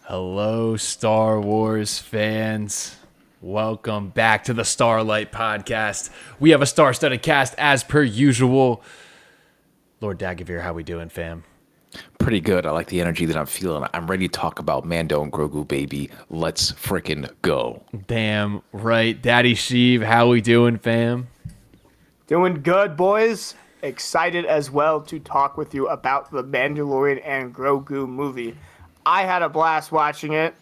Hello, Star Wars fans. Welcome back to the Starlight Podcast. We have a star-studded cast as per usual. Lord Dagovere, how we doing, fam? Pretty good. I like the energy that I'm feeling. I'm ready to talk about Mando and Grogu, baby. Let's freaking go. Damn right. Daddy Sheev, how we doing, fam? Doing good, boys. Excited as well to talk with you about the Mandalorian and Grogu movie. I had a blast watching it,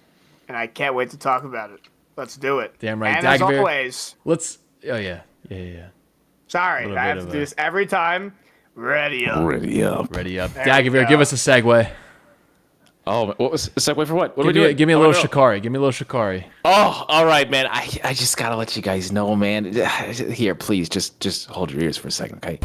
and I can't wait to talk about it. Let's do it. Damn right. And as Dagovere, always, Oh, yeah. sorry, I have to do this every time. Ready up. Ready up. Dagovere, give us a segue. Oh, what was the segue for what? What are we doing? Give me a little Shikari. Give me a little Shikari. Oh, all right, man. I just gotta let you guys know, man. Here, please, just hold your ears for a second, okay?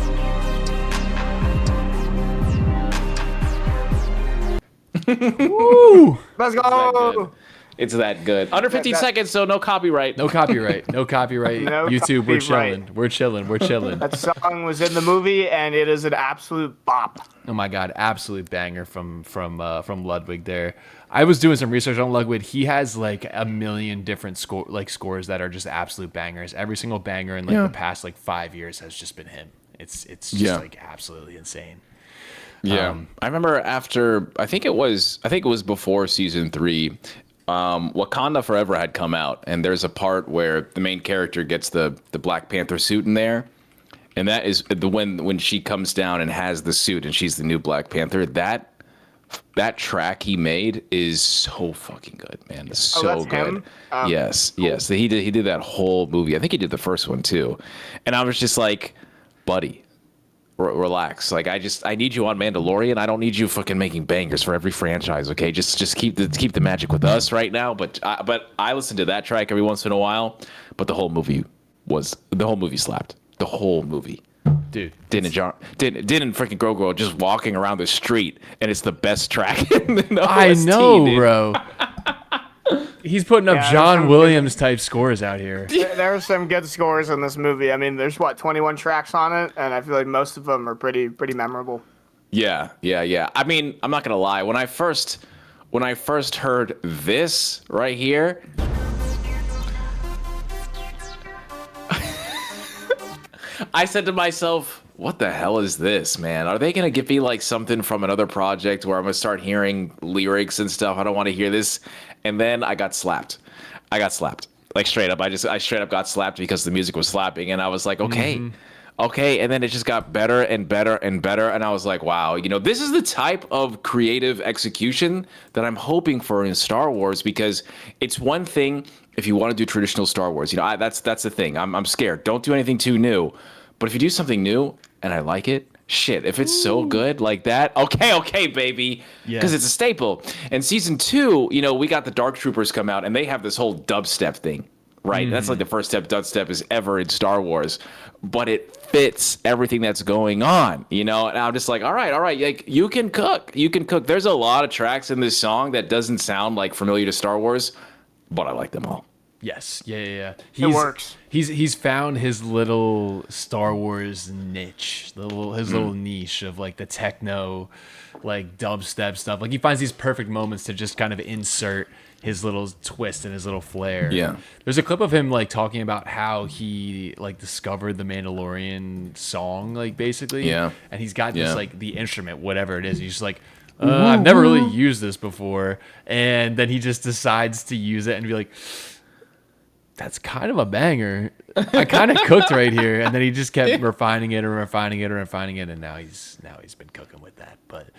Woo! Let's go. It's that good. Under 15 seconds, so no copyright. No copyright. No copyright. No YouTube, copyright. we're chilling. That song was in the movie, and it is an absolute bop. Oh my god, absolute banger from Ludwig there. I was doing some research on Ludwig. He has like a million different scores that are just absolute bangers. Every single banger in the past 5 years has just been him. It's just absolutely insane. Yeah. I remember after I think it was before season 3. Wakanda Forever had come out, and there's a part where the main character gets the Black Panther suit in there, and that is when she comes down and has the suit and she's the new Black Panther. That track he made is so fucking good, man. It's so good. Him? Yes. He did that whole movie. I think he did the first one too, and I was just like, buddy. Relax. I need you on Mandalorian. I don't need you fucking making bangers for every franchise. Okay, just keep the magic with us right now. But I listen to that track every once in a while. But the whole movie slapped. The whole movie, dude. Din and freaking Grogu just walking around the street, and it's the best track in the OST, I know, dude. bro. He's putting up John Williams type scores out here. There are some good scores in this movie. I mean, there's 21 tracks on it, and I feel like most of them are pretty memorable. Yeah. I mean, I'm not gonna lie. When I first heard this right here, I said to myself, what the hell is this, man? Are they gonna give me like something from another project where I'm gonna start hearing lyrics and stuff? I don't want to hear this. And then I got slapped. Like straight up. I straight up got slapped because the music was slapping, and I was like, okay. And then it just got better and better and better, and I was like, wow, this is the type of creative execution that I'm hoping for in Star Wars, because it's one thing if you want to do traditional Star Wars. That's the thing. I'm scared. Don't do anything too new. But if you do something new and I like it, shit, if it's so good like that, okay, baby, because it's a staple. And season 2, we got the Dark Troopers come out, and they have this whole dubstep thing, right? That's like the first step dubstep is ever in Star Wars, but it fits everything that's going on, and I'm just like, all right, like you can cook. There's a lot of tracks in this song that doesn't sound like familiar to Star Wars, but I like them all. Yes, yeah. It works. He's found his little Star Wars niche, his little niche of like the techno, like dubstep stuff. Like he finds these perfect moments to just kind of insert his little twist and his little flair. Yeah. There's a clip of him like talking about how he like discovered the Mandalorian song, like basically. Yeah. And he's got this like the instrument, whatever it is. He's just like, I've never really used this before, and then he just decides to use it and be like, that's kind of a banger. I kind of cooked right here, and then he just kept refining it, and now he's been cooking with that. But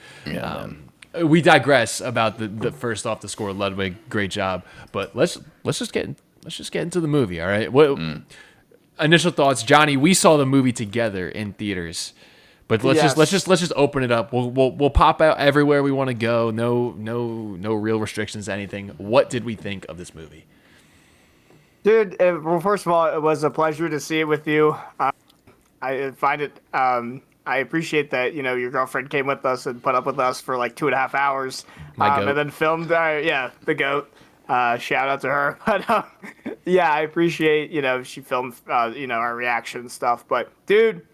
we digress about the first off the score. Ludwig, great job. But let's just get into the movie. All right. What initial thoughts, Johnny? We saw the movie together in theaters, but let's just open it up. We'll pop out everywhere we want to go. No real restrictions, anything. What did we think of this movie? Dude, well, first of all, it was a pleasure to see it with you. I find it, I appreciate that, your girlfriend came with us and put up with us for like 2.5 hours. My goat. And then filmed, the goat. Shout out to her. But, I appreciate, she filmed, our reaction and stuff. But, dude,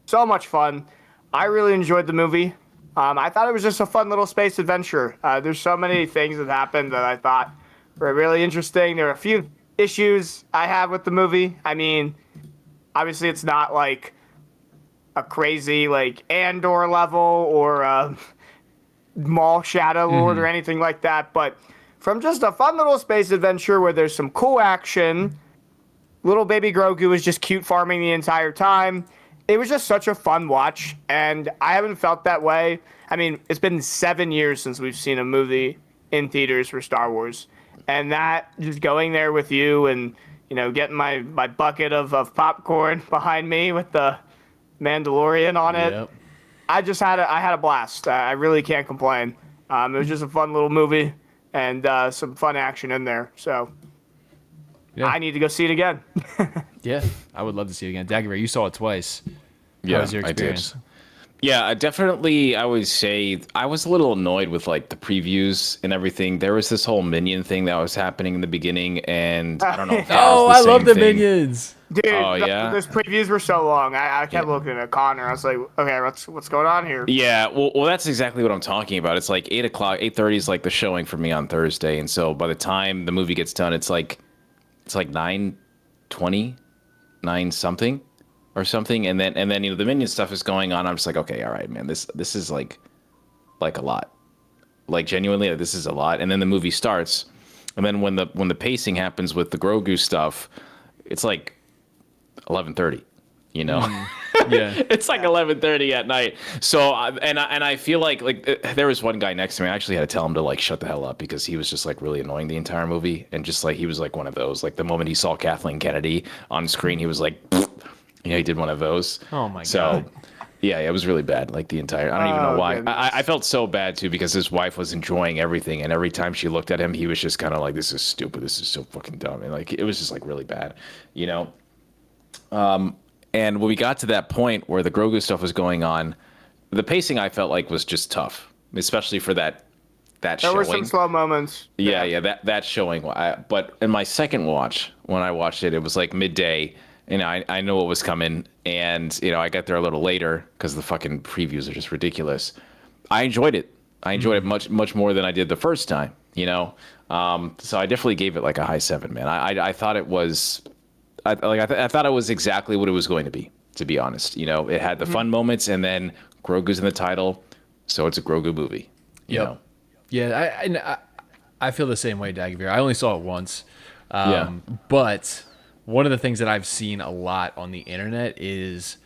so much fun. I really enjoyed the movie. I thought it was just a fun little space adventure. There's so many things that happened that I thought were really interesting. There are a few issues I have with the movie. I mean, obviously it's not like a crazy like Andor level or Maul Shadow Lord or anything like that, but from just a fun little space adventure where there's some cool action, little baby Grogu is just cute farming the entire time. It was just such a fun watch, and I haven't felt that way. I mean, it's been 7 years since we've seen a movie in theaters for Star Wars, and that just going there with you and, you know, getting my bucket of popcorn behind me with the Mandalorian on it. Yep. I had a blast. I really can't complain. It was just a fun little movie and some fun action in there. So yeah. I need to go see it again. Yeah, I would love to see it again. Dagovere, you saw it twice. Yeah, how was your experience? I did. Yeah, definitely. I would say I was a little annoyed with like the previews and everything. There was this whole minion thing that was happening in the beginning, and I don't know. If I love the minions. Dude, those previews were so long. I kept looking at Connor. I was like, okay, what's going on here? Yeah, well, that's exactly what I'm talking about. It's like 8 o'clock, 8:30 is like the showing for me on Thursday, and so by the time the movie gets done, it's like 9:20, 9 something, or something, and then you know the minion stuff is going on. I'm just like, okay, all right, man, this is like a lot, like genuinely, this is a lot. And then the movie starts, and then when the pacing happens with the Grogu stuff, it's like 11:30, you know. Yeah, it's like 11:30 at night. So and I feel like there was one guy next to me. I actually had to tell him to like shut the hell up because he was just like really annoying the entire movie, and just like he was like one of those. Like the moment he saw Kathleen Kennedy on screen, he was like, you know, he did one of those. Oh my god. So yeah, it was really bad. Like the entire, I don't even know why. I felt so bad too because his wife was enjoying everything, and every time she looked at him, he was just kind of like, this is stupid. This is so fucking dumb, and like it was just like really bad, you know. And when we got to that point where the Grogu stuff was going on, the pacing I felt like was just tough, especially for that showing. There were some slow moments. Yeah, that showing. But in my second watch, when I watched it, it was like midday, and I know what was coming, and you know I got there a little later because the fucking previews are just ridiculous. I enjoyed it. I enjoyed it much more than I did the first time. You know, so I definitely gave it like a high 7, man. I thought it was. I thought it was exactly what it was going to be honest. You know, it had the fun moments, and then Grogu's in the title, so it's a Grogu movie. You know? Yeah, I feel the same way, Dagovere. I only saw it once. But one of the things that I've seen a lot on the internet is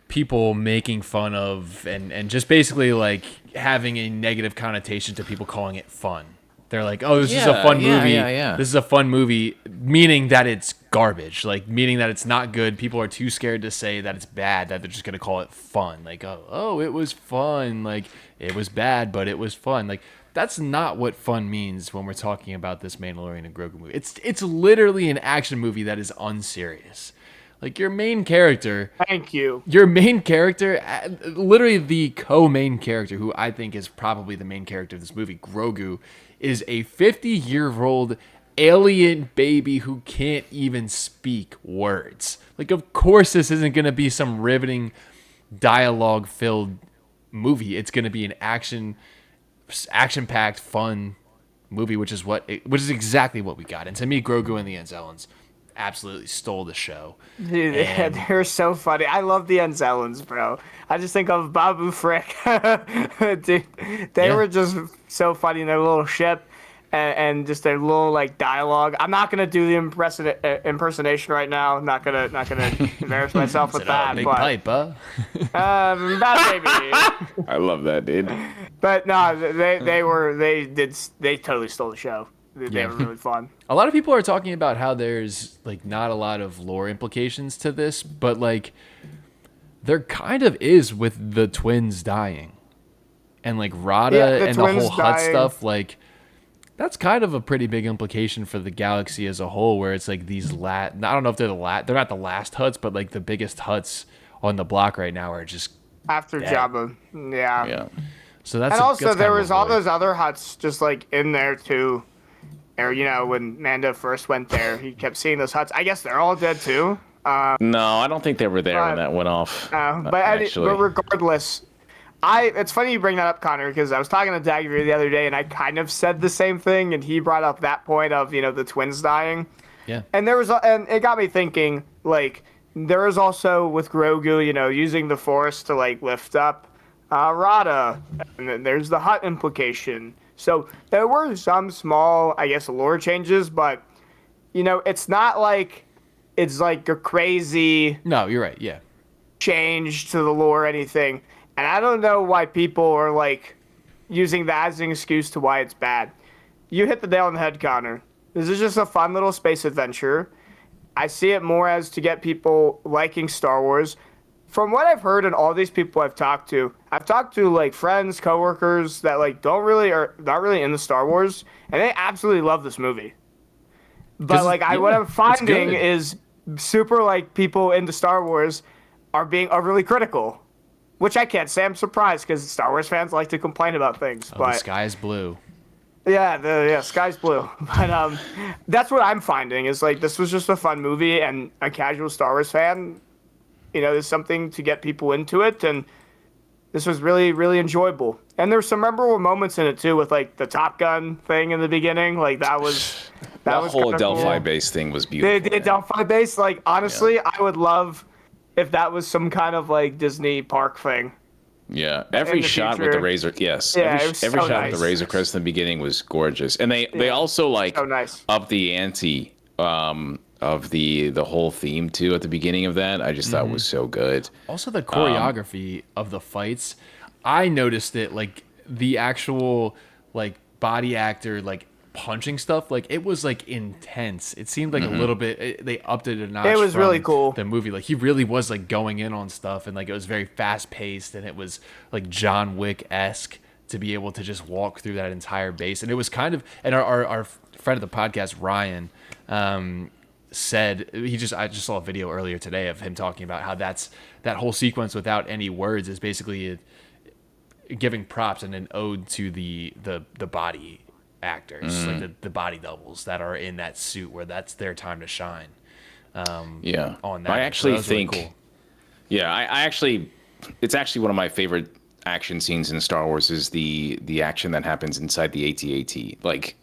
people making fun of and just basically like having a negative connotation to people calling it fun. They're like, oh, this is a fun movie. Yeah. This is a fun movie, meaning that it's garbage, like meaning that it's not good. People are too scared to say that it's bad, that they're just going to call it fun. Like, oh, it was fun. Like, it was bad, but it was fun. Like, that's not what fun means when we're talking about this Mandalorian and Grogu movie. It's literally an action movie that is unserious. Like, your main character... Thank you. Your main character, literally the co-main character, who I think is probably the main character of this movie, Grogu, is a 50-year-old alien baby who can't even speak words. Like, of course this isn't going to be some riveting dialogue-filled movie. It's going to be an action-packed, fun movie, which is exactly what we got. And to me, Grogu and the Anzellans absolutely stole the show. Dude, they're so funny. I love the Anzellans, bro. I just think of Babu Frick. Dude, they were just so funny in their little ship and just their little like dialogue. I'm not gonna do the impersonation right now. I'm not gonna embarrass myself with that. Big pipe, huh? Bad baby. I love that, dude. But no, they totally stole the show. They were really fun. A lot of people are talking about how there's like not a lot of lore implications to this, but like there kind of is with the twins dying and like Rada and the whole Hutt stuff. Like that's kind of a pretty big implication for the galaxy as a whole, where it's like these I don't know if they're they're not the last Hutts, but like the biggest Hutts on the block right now are just after dead. Jabba. Yeah. So that's and also there was all those other Hutts just like in there too. Or, you know, when Mando first went there, he kept seeing those Hutts. I guess they're all dead too. No, I don't think they were there when that went off. But regardless, It's funny you bring that up, Connor, because I was talking to Dagovere the other day, and I kind of said the same thing, and he brought up that point of, the twins dying. Yeah. And and it got me thinking, like, there is also with Grogu, using the Force to, like, lift up Rada, and then there's the Hutt implication. So there were some small, I guess, lore changes, but, it's not like it's like a crazy No, you're right. Yeah. change to the lore or anything. And I don't know why people are, like, using that as an excuse to why it's bad. You hit the nail on the head, Connor. This is just a fun little space adventure. I see it more as to get people liking Star Wars. From what I've heard and all these people I've talked to, like, friends, coworkers that, like, are not really into Star Wars, and they absolutely love this movie. But, like, what I'm finding is super, like, people into Star Wars are being overly critical. Which I can't say I'm surprised, because Star Wars fans like to complain about things. But the sky is blue. Yeah, sky's blue. But that's what I'm finding is, like, this was just a fun movie, and a casual Star Wars fan, there's something to get people into it, and this was really, really enjoyable. And there's some memorable moments in it too, with, like, the Top Gun thing in the beginning. Like, that was whole Adelphi cool. base thing was beautiful. The Adelphi base, like, honestly, I would love if that was some kind of, like, Disney park thing. Yeah, every shot with the Razor, yes. Yeah, every shot with the Razor Crest in the beginning was gorgeous. And they also, like, up the ante of the whole theme, too, at the beginning of that. I just thought was so good. Also, the choreography of the fights, I noticed it, like, the actual, like, body actor, like, punching stuff, like, it was, like, intense. It seemed like a little bit, they upped it a notch. It was from really cool. The movie, like, he really was, like, going in on stuff, and, like, it was very fast paced, and it was, like, John Wick-esque to be able to just walk through that entire base. And it was kind of, and our friend of the podcast, Ryan, said I just saw a video earlier today of him talking about how that whole sequence without any words is basically giving props and an ode to the body actors, like the body doubles that are in that suit where that's their time to shine. On that, I actually think, really cool. I actually, it's actually one of my favorite action scenes in Star Wars is the action that happens inside the AT-AT. Like,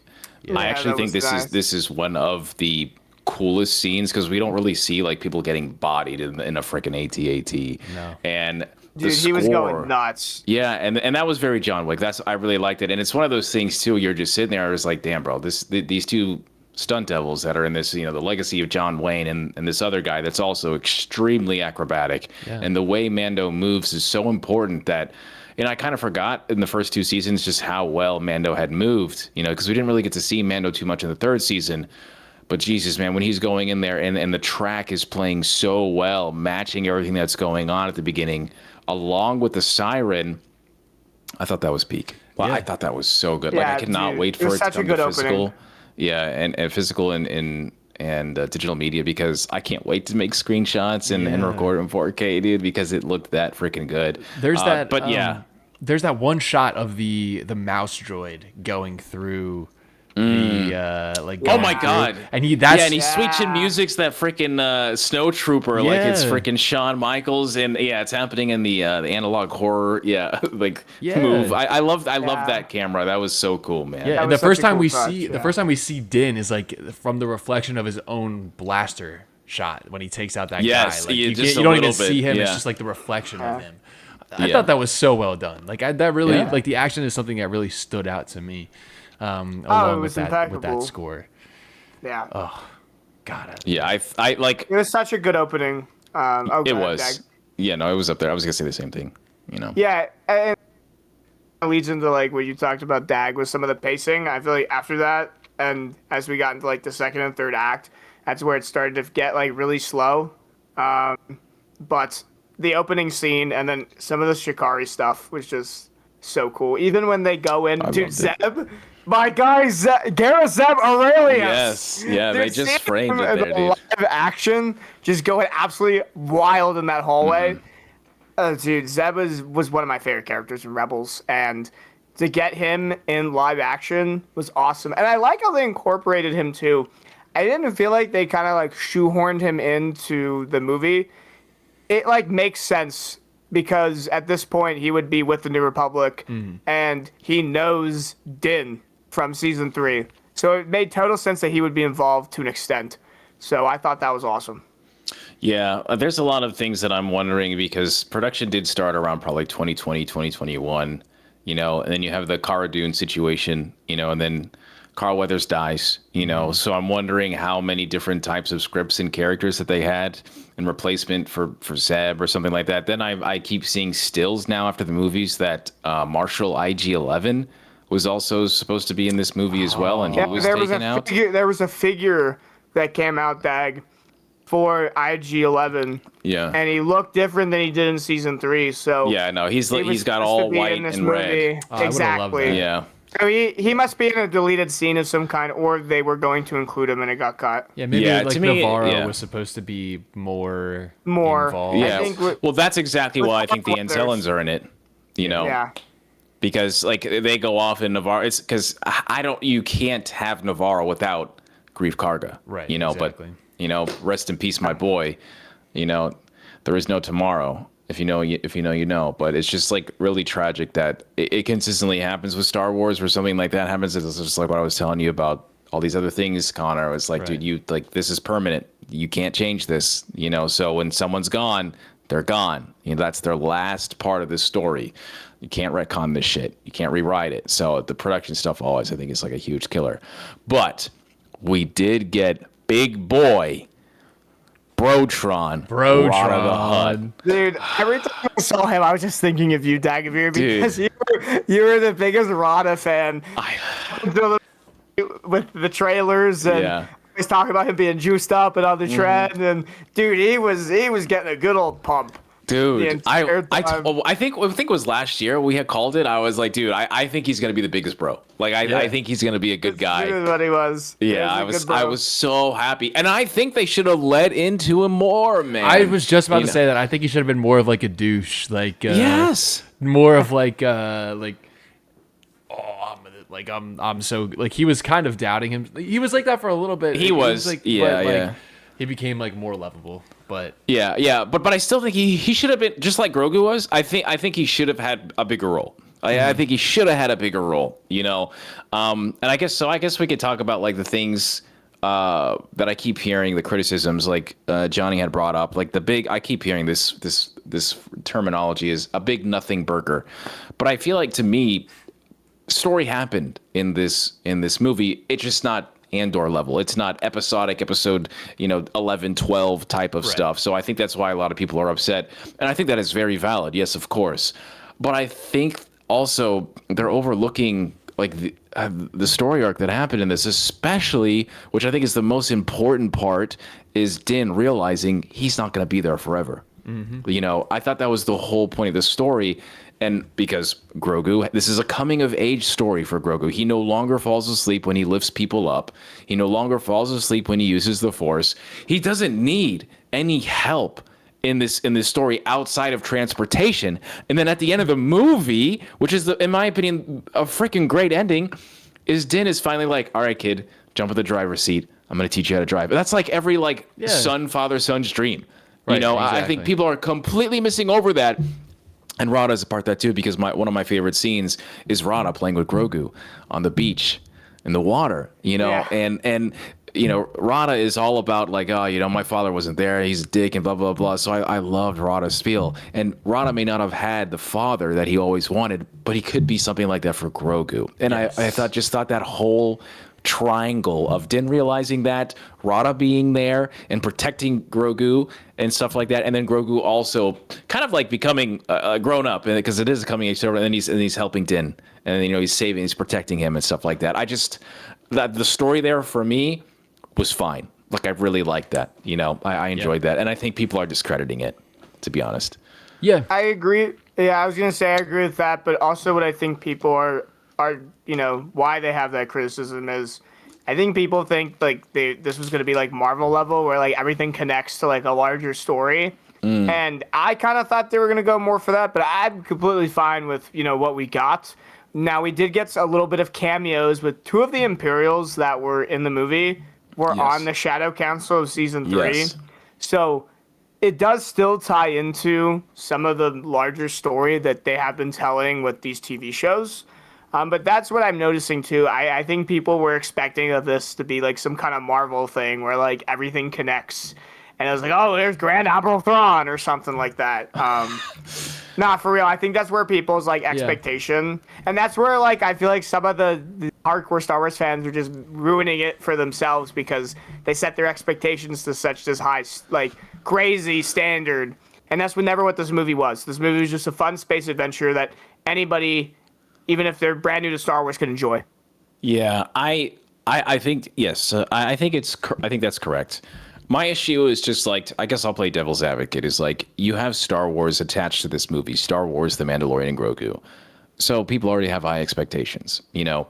I actually think this is one of the coolest scenes because we don't really see, like, people getting bodied in a freaking AT-AT. No. And dude, he was going nuts. Yeah, and that was very John Wick. I really liked it, and it's one of those things too. You're just sitting there, I was like, damn, bro, these two stunt devils that are in this, the legacy of John Wayne and this other guy that's also extremely acrobatic, and the way Mando moves is so important that. And I kind of forgot in the first two seasons just how well Mando had moved, because we didn't really get to see Mando too much in the third season. But Jesus, man, when he's going in there and the track is playing so well, matching everything that's going on at the beginning, along with the siren, I thought that was peak. Well, yeah. I thought that was so good. Yeah, like, I could not wait for it to come to physical. Opening. Yeah, and physical and digital media, because I can't wait to make screenshots and record in 4K, dude, because it looked that freaking good. There's there's that one shot of the mouse droid going through the oh my god, and he's switching music's that freaking snow trooper, like it's freaking Shawn Michaels, and it's happening in the analog horror move. I love that camera. That was so cool, man. Yeah, and the first time we see Din is like from the reflection of his own blaster shot when he takes out that guy. Like, you don't even see him. It's just like the reflection of him. I thought that was so well done. Like, that really like the action is something that really stood out to me. Along with that score. Yeah. Oh, God. I like. It was such a good opening. It was. Dag. Yeah, no, it was up there. I was gonna say the same thing. Yeah, and it leads into like what you talked about, Dag, with some of the pacing. I feel like after that, and as we got into like the second and third act, that's where it started to get like really slow. But the opening scene and then some of the Shikari stuff was just so cool. Even when they go into Zeb. My guy, Gareth Zeb Aurelius. Yes, yeah, they just framed it there, dude. Live action, just going absolutely wild in that hallway. Dude, Zeb was one of my favorite characters in Rebels, and to get him in live action was awesome. And I like how they incorporated him, too. I didn't feel like they kind of, like, shoehorned him into the movie. It, like, makes sense because at this point he would be with the New Republic, and he knows Din from season 3. So it made total sense that he would be involved to an extent. So I thought that was awesome. Yeah, there's a lot of things that I'm wondering because production did start around probably 2020, 2021, and then you have the Cara Dune situation, and then Carl Weathers dies, so I'm wondering how many different types of scripts and characters that they had in replacement for Zeb or something like that. Then I keep seeing stills now after the movies that Marshall IG-11 was also supposed to be in this movie as well, and he was taken out. There was a figure that came out, Dag, for IG-11. Yeah. And he looked different than he did in season 3. So yeah, no, he's got all white and red. Exactly. Yeah. So he must be in a deleted scene of some kind, or they were going to include him and it got cut. Yeah, maybe Navarro was supposed to be more involved. Yeah. Well, that's exactly why I think the Ancellans are in it. Yeah. Because they go off in Navarro. It's because you can't have Navarro without Grief Karga. Right. Exactly. But rest in peace, my boy. There is no tomorrow. If you know, you know. But it's just really tragic that it consistently happens with Star Wars, where something like that happens. It's just like what I was telling you about all these other things, Connor. It's like, dude, you this is permanent. You can't change this. So when someone's gone, they're gone. That's their last part of this story. You can't retcon this shit. You can't rewrite it. So the production stuff always, I think, is a huge killer. But we did get big boy Brotron. Rada the Hutt. Dude, every time I saw him, I was just thinking of you, Dagovere, because you were the biggest Rada fan. With the trailers and he's talking about him being juiced up and on the trend, and dude, he was getting a good old pump. Dude, I think it was last year we had called it. I was like, dude, I think he's gonna be the biggest bro. I think he's gonna be a good guy. That's what he was. Yeah, I was so happy, and I think they should have led into him more, man. I was just about to say that. I think he should have been more of a douche, yes, more of I'm so he was kind of doubting him. He was like that for a little bit. He was he became more lovable. But but I still think he should have been just like Grogu was. I think he should have had a bigger role. I think he should have had a bigger role, and I guess we could talk about the things that I keep hearing, the criticisms Johnny had brought up, I keep hearing this terminology is a big nothing burger, but I feel to me, story happened in this movie. It's just not Andor level. It's not episodic episode 11, 12 type of stuff. So I think that's why a lot of people are upset, and I think that is very valid. Yes, of course, but I think also they're overlooking the story arc that happened in this, especially, which I think is the most important part, is Din realizing he's not going to be there forever. I thought that was the whole point of the story. And because Grogu, this is a coming of age story for Grogu. He no longer falls asleep when he lifts people up. He no longer falls asleep when he uses the Force. He doesn't need any help in this story outside of transportation. And then at the end of the movie, which is, in my opinion, a freaking great ending, is Din is finally like, all right, kid, jump in the driver's seat. I'm going to teach you how to drive. That's every son, father, son's dream. Right, exactly. I think people are completely missing over that. And Rada's a part of that too, because one of my favorite scenes is Rada playing with Grogu on the beach in the water, and Rada is all about my father wasn't there, he's a dick and blah, blah, blah. So I loved Rada's spiel. And Rada may not have had the father that he always wanted, but he could be something like that for Grogu. And yes. I thought that whole triangle of Din realizing that, Rada being there and protecting Grogu and stuff like that, and then Grogu also kind of becoming grown up, because it is a coming age story, and he's helping Din, and he's protecting him and stuff like that. That the story there for me was fine. I really liked that. I enjoyed that, and I think people are discrediting it, to be honest. Yeah, I agree. Yeah, I was gonna say I agree with that, but also what I think people are why they have that criticism is, I think people think this was going to be Marvel level, where everything connects to a larger story. And I kind of thought they were going to go more for that, but I'm completely fine with what we got. Now, we did get a little bit of cameos with 2 of the Imperials that were in the movie were on the Shadow Council of season 3. Yes. So it does still tie into some of the larger story that they have been telling with these TV shows. But that's what I'm noticing too. I think people were expecting of this to be like some kind of Marvel thing where like everything connects. And I was like, oh, there's Grand Admiral Thrawn or something like that. Not for real. I think that's where people's like expectation, and that's where like I feel like some of the hardcore Star Wars fans are just ruining it for themselves because they set their expectations to such this high, like crazy standard, and that's never what this movie was. This movie was just a fun space adventure that anybody, even if they're brand new to Star Wars, can enjoy. Yeah, I think yes. I think I think that's correct. My issue is just like, I guess I'll play devil's advocate, is like, you have Star Wars attached to this movie, Star Wars, The Mandalorian and Grogu. So people already have high expectations, you know?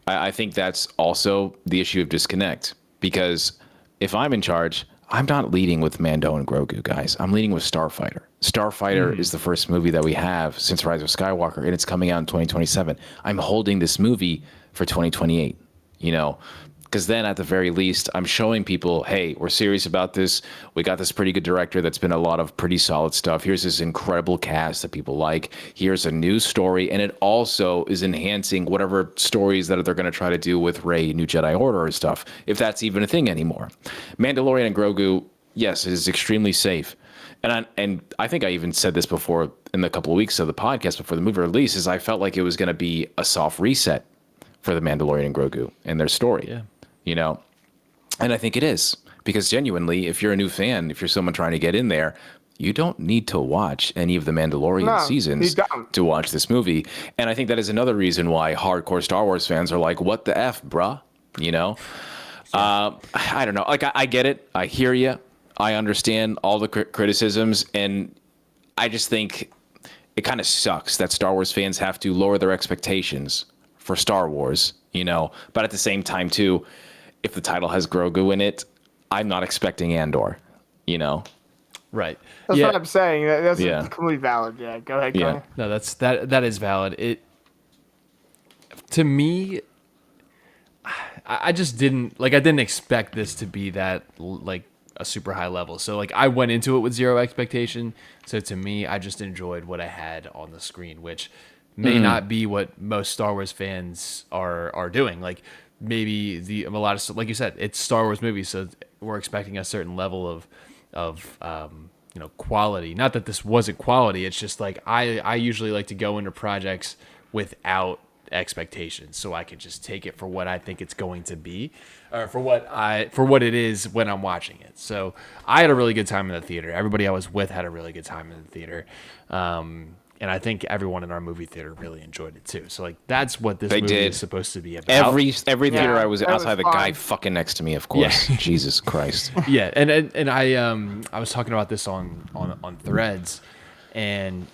I think that's also the issue of disconnect, because if I'm in charge, I'm not leading with Mando and Grogu, guys. I'm leading with Starfighter. Starfighter is the first movie that we have since Rise of Skywalker, and it's coming out in 2027. I'm holding this movie for 2028, you know? Because then, at the very least, I'm showing people, hey, we're serious about this. We got this pretty good director that's been a lot of pretty solid stuff. Here's this incredible cast that people like. Here's a new story. And it also is enhancing whatever stories that they're going to try to do with Rey, New Jedi Order and stuff, if that's even a thing anymore. Mandalorian and Grogu, yes, it is extremely safe. And I think I even said this before in the couple of weeks of the podcast before the movie release, is I felt like it was going to be a soft reset for the Mandalorian and Grogu and their story. Yeah. You know, and I think it is, because genuinely, if you're a new fan, if you're someone trying to get in there, you don't need to watch any of the Mandalorian seasons to watch this movie. And I think that is another reason why hardcore Star Wars fans are like, what the F, bruh? You know, I don't know. Like, I get it. I hear you. I understand all the criticisms. And I just think it kind of sucks that Star Wars fans have to lower their expectations for Star Wars, you know, but at the same time, too, if the title has Grogu in it, I'm not expecting Andor, you know? Right. That's what I'm saying. That's completely valid. Yeah, go ahead, Connor. No, that is valid. It, to me, I just didn't expect this to be that like a super high level. So like I went into it with zero expectation. So to me, I just enjoyed what I had on the screen, which may not be what most Star Wars fans are doing. Like maybe a lot of, like you said, it's Star Wars movies, so we're expecting a certain level of quality. Not that this wasn't quality. It's just like I usually like to go into projects without expectations, so I can just take it for what I think it's going to be, or for what it is when I'm watching it. So I had a really good time in the theater. Everybody I was with had a really good time in the theater. And I think everyone in our movie theater really enjoyed it too. So like that's what this movie is supposed to be about. Every theater I was outside, the guy fucking next to me, of course. Yeah. Jesus Christ. Yeah, and I was talking about this on Threads, and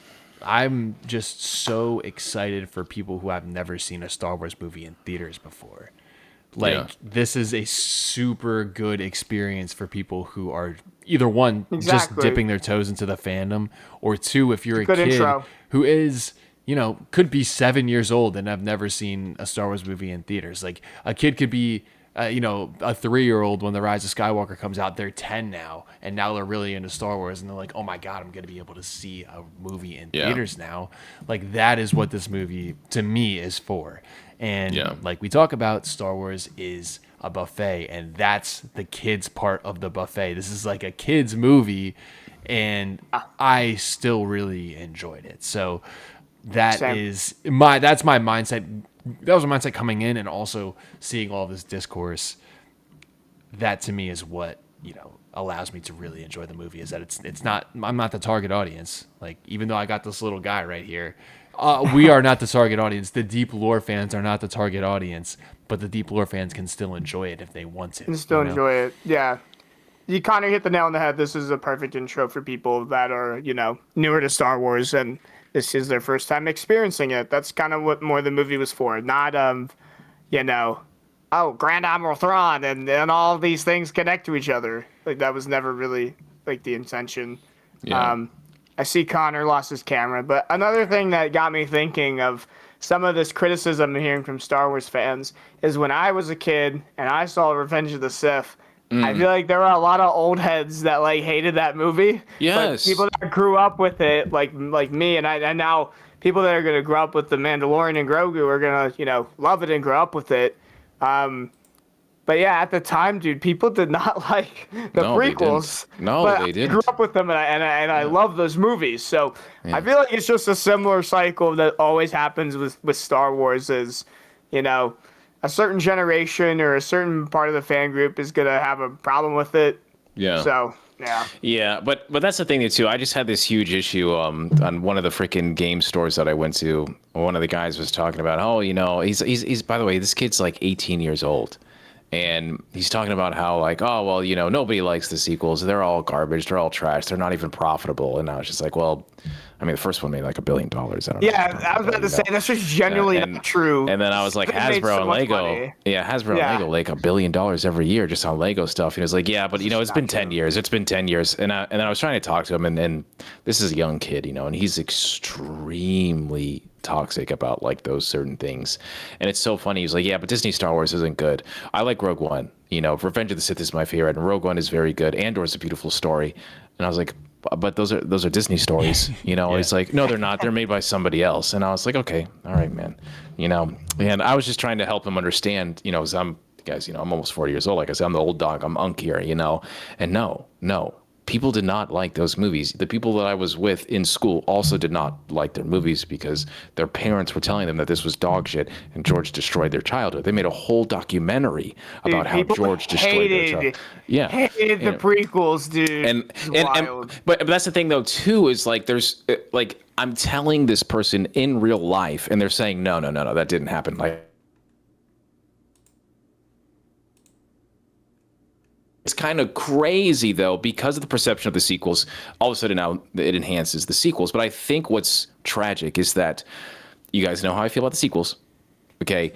I'm just so excited for people who have never seen a Star Wars movie in theaters before. Like this is a super good experience for people who are either one, just dipping their toes into the fandom, or two, if you're a kid who is, could be 7 years old and have never seen a Star Wars movie in theaters. Like a kid could be, a 3-year-old when The Rise of Skywalker comes out. They're 10 now, and now they're really into Star Wars, and they're like, oh my God, I'm going to be able to see a movie in theaters now. Like that is what this movie, to me, is for. And like we talk about, Star Wars is a buffet, and that's the kids part of the buffet. This is like a kids movie, and I still really enjoyed it. So that's my mindset. That was my mindset coming in, and also seeing all this discourse. That to me is what allows me to really enjoy the movie. Is that it's not, I'm not the target audience. Like even though I got this little guy right here. We are not the target audience. The deep lore fans are not the target audience, but the deep lore fans can still enjoy it if they want to. Can still enjoy it, yeah. You kind of hit the nail on the head. This is a perfect intro for people that are, newer to Star Wars, and this is their first time experiencing it. That's kind of what more the movie was for. Not, Grand Admiral Thrawn and all these things connect to each other. Like that was never really like the intention. Yeah. I see Connor lost his camera, but another thing that got me thinking of some of this criticism I'm hearing from Star Wars fans is when I was a kid and I saw Revenge of the Sith, I feel like there were a lot of old heads that like hated that movie. Yes. But people that grew up with it, like me, and now people that are gonna grow up with the Mandalorian and Grogu are gonna love it and grow up with it. But yeah, at the time, dude, people did not like the prequels. They didn't. I grew up with them, and I love those movies. So I feel like it's just a similar cycle that always happens with Star Wars. Is a certain generation or a certain part of the fan group is gonna have a problem with it. Yeah. So yeah. Yeah, but that's the thing too. I just had this huge issue on one of the freaking game stores that I went to. One of the guys was talking about, he's by the way, this kid's like 18 years old. And he's talking about how like, nobody likes the sequels. They're all garbage. They're all trash. They're not even profitable. And I was just like, well, I mean, the first one made like $1 billion. I don't know. Yeah, I was about to say that's just genuinely not true. And then I was like, Hasbro and Lego. Yeah, Hasbro and Lego like $1 billion every year just on Lego stuff. And he was like, yeah, but it's been 10 years. It's been 10 years. And then I was trying to talk to him, and this is a young kid, and he's extremely toxic about like those certain things. And it's so funny. He's like, yeah, but Disney Star Wars isn't good. I like Rogue One. Revenge of the Sith is my favorite, and Rogue One is very good. Andor's a beautiful story. And I was like, but those are Disney stories. He's like, no, they're not. They're made by somebody else. And I was like, okay, all right, man. And I was just trying to help him understand, as I'm almost 40 years old. Like I said, I'm the old dog. I'm Unk here, and no. People did not like those movies. The people that I was with in school also did not like their movies because their parents were telling them that this was dog shit and George destroyed their childhood. They made a whole documentary about how George destroyed their childhood. Yeah, hated the prequels, dude. But that's the thing though too, is like there's like I'm telling this person in real life and they're saying no, that didn't happen. Like, it's kind of crazy, though, because of the perception of the sequels. All of a sudden now it enhances the sequels. But I think what's tragic is that you guys know how I feel about the sequels. Okay,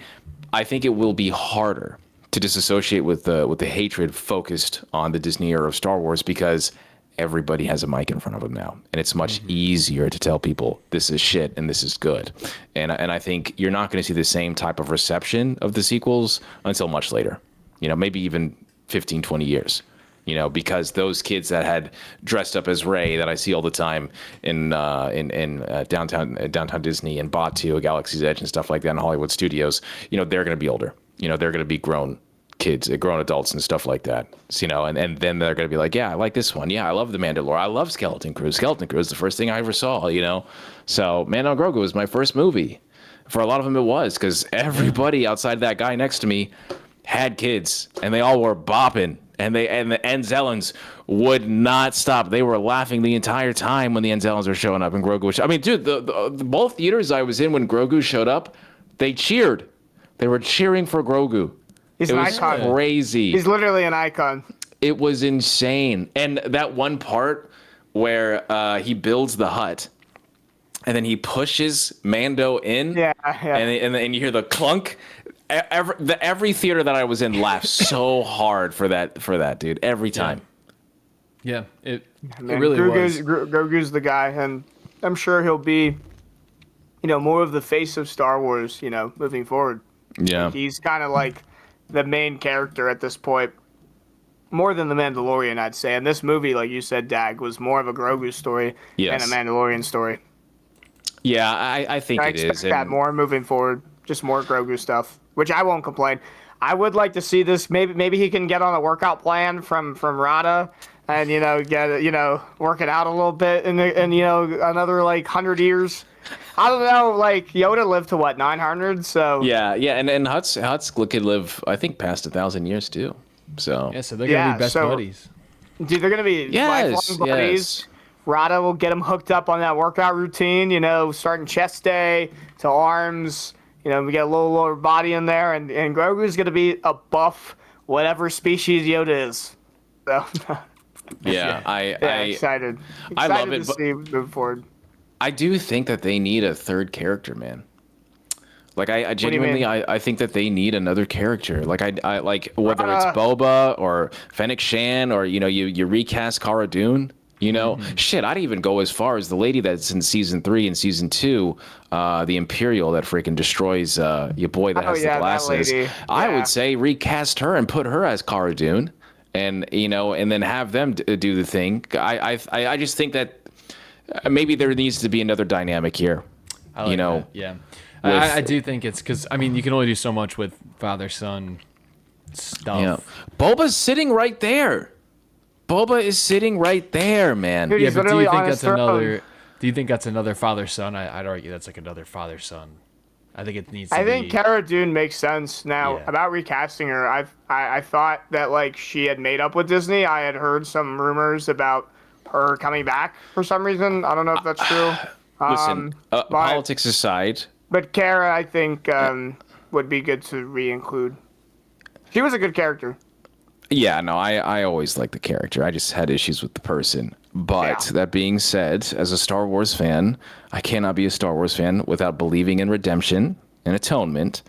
I think it will be harder to disassociate with the hatred focused on the Disney era of Star Wars because everybody has a mic in front of them now, and it's much easier to tell people this is shit and this is good. And I think you're not going to see the same type of reception of the sequels until much later. Maybe even 15, 20 years, because those kids that had dressed up as Rey that I see all the time in downtown Disney and Batuu, Galaxy's Edge and stuff like that in Hollywood studios, they're going to be older. They're going to be grown kids, grown adults and stuff like that. So, and then they're going to be like, yeah, I like this one. Yeah, I love The Mandalorian. I love Skeleton Crew. Skeleton Crew is the first thing I ever saw, So Mandalorian and Grogu was my first movie. For a lot of them it was, because everybody outside that guy next to me had kids, and they all were bopping, and the Enzellans would not stop. They were laughing the entire time when the Enzellans were showing up and Grogu was. I mean, dude, the both theaters I was in when Grogu showed up, they cheered. They were cheering for Grogu. He's an icon. Crazy. He's literally an icon. It was insane. And that one part where he builds the hut, and then he pushes Mando in, and you hear the clunk. Every theater that I was in laughed so hard for that dude every time. Yeah, it really was. Grogu's the guy, and I'm sure he'll be, more of the face of Star Wars, moving forward. Yeah, like he's kind of like the main character at this point, more than the Mandalorian, I'd say. And this movie, like you said, Dag, was more of a Grogu story than a Mandalorian story. Yeah, I think it is. I expect that more moving forward, just more Grogu stuff. Which I won't complain. I would like to see this. Maybe he can get on a workout plan from Rada, and get work it out a little bit, and another like 100 years. I don't know. Like Yoda lived to what 900, so yeah, and Hutz could live I think past 1,000 years too. So so they're gonna be best buddies. Dude, they're gonna be lifelong buddies. Yes. Rada will get him hooked up on that workout routine. Starting chest day to arms. We get a little lower body in there, and Grogu's going to be a buff, whatever species Yoda is. So, excited. I love it. To see move forward. I do think that they need a third character, man. Like I genuinely, I think that they need another character. Like I like whether it's Boba or Fennec Shan or you recast Cara Dune. Shit, I'd even go as far as the lady that's in season 3 and season 2, the Imperial that freaking destroys your boy that has the glasses. I would say recast her and put her as Cara Dune, and and then have them do the thing. I just think that maybe there needs to be another dynamic here. I like that. Yeah. I do think it's because, I mean, you can only do so much with father-son stuff. Yeah. Boba's sitting right there. Boba is sitting right there, man. Dude, Yeah, he's but do literally you think on his that's another? throne. Do you think that's another father-son? I'd argue that's like another father-son. I think it needs to I be. think Cara Dune makes sense now. Yeah. About recasting her, I thought that like she had made up with Disney. I had heard some rumors about her coming back for some reason. I don't know if that's true. Listen, politics aside, But Cara, I think, would be good to re-include. She was a good character. yeah, no, I always liked the character. I just had issues with the person. But that being said, as a Star Wars fan, I cannot be a Star Wars fan without believing in redemption and atonement.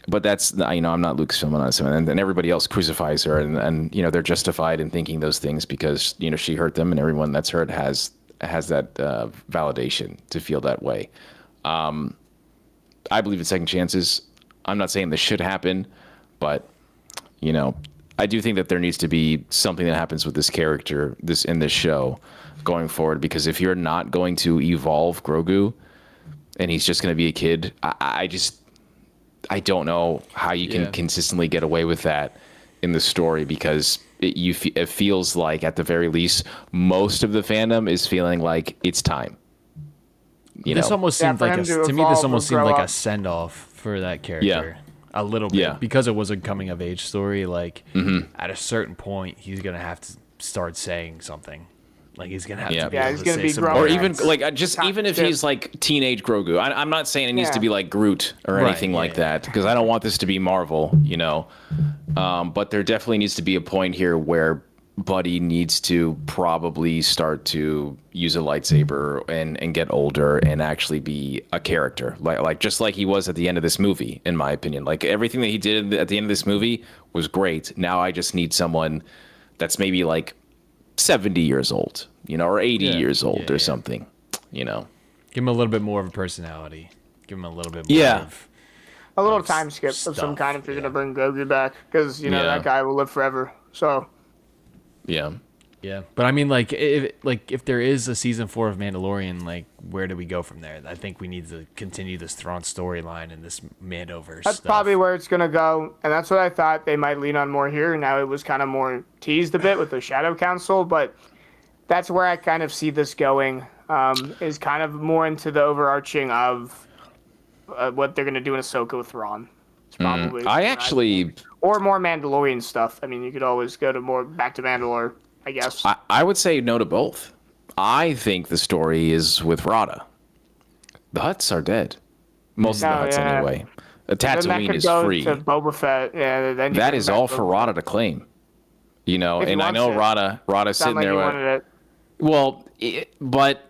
But that's I'm not Lucasfilm, and everybody else crucifies her, and they're justified in thinking those things because she hurt them, and everyone that's hurt has that validation to feel that way. I believe in second chances. I'm not saying this should happen, but I do think that there needs to be something that happens with this character in this show going forward, because if you're not going to evolve Grogu and he's just going to be a kid, I don't know how you can consistently get away with that in the story, because it feels like, at the very least, most of the fandom is feeling like it's time. This almost seemed for like him to me. This evolve almost or seemed grow like up. a send off for that character. A little bit, because it was a coming of age story. Like at a certain point, he's gonna have to start saying something. Like he's gonna have to be Yeah, able he's to gonna say be some grown more Or even lines. even if he's like teenage Grogu. I'm not saying it needs to be like Groot or Right, anything like yeah. that, because I don't want this to be Marvel, But there definitely needs to be a point here where Buddy needs to probably start to use a lightsaber and get older and actually be a character, like just like he was at the end of this movie, in my opinion. Like everything that he did at the end of this movie was great. Now I just need someone that's maybe like 70 years old, or 80 years old or something, Give him a little bit more of a personality. Give him a little bit more. Yeah. Of, A little time skip of some stuff, kind if you're gonna bring Grogu back, because that guy will live forever. So Yeah. Yeah, but I mean, if there is a season 4 of Mandalorian, like where do we go from there? I think we need to continue this Thrawn storyline and this Mandoverse. that's stuff. probably where it's gonna go, and that's what I thought they might lean on more here. Now it was kind of more teased a bit with the Shadow Council, but that's where I kind of see this going. Is kind of more into the overarching of what they're gonna do in Ahsoka with Thrawn. It's probably or more Mandalorian stuff. I mean, you could always go to more back to Mandalore, I guess. I would say no to both. I think the story is with Rada. The Hutts are dead. Most of the Hutts, anyway. Tatooine is free. To Boba Fett. Yeah, then That is all for Rada to claim. And I know Rada's sitting like there. wanted it. Well, but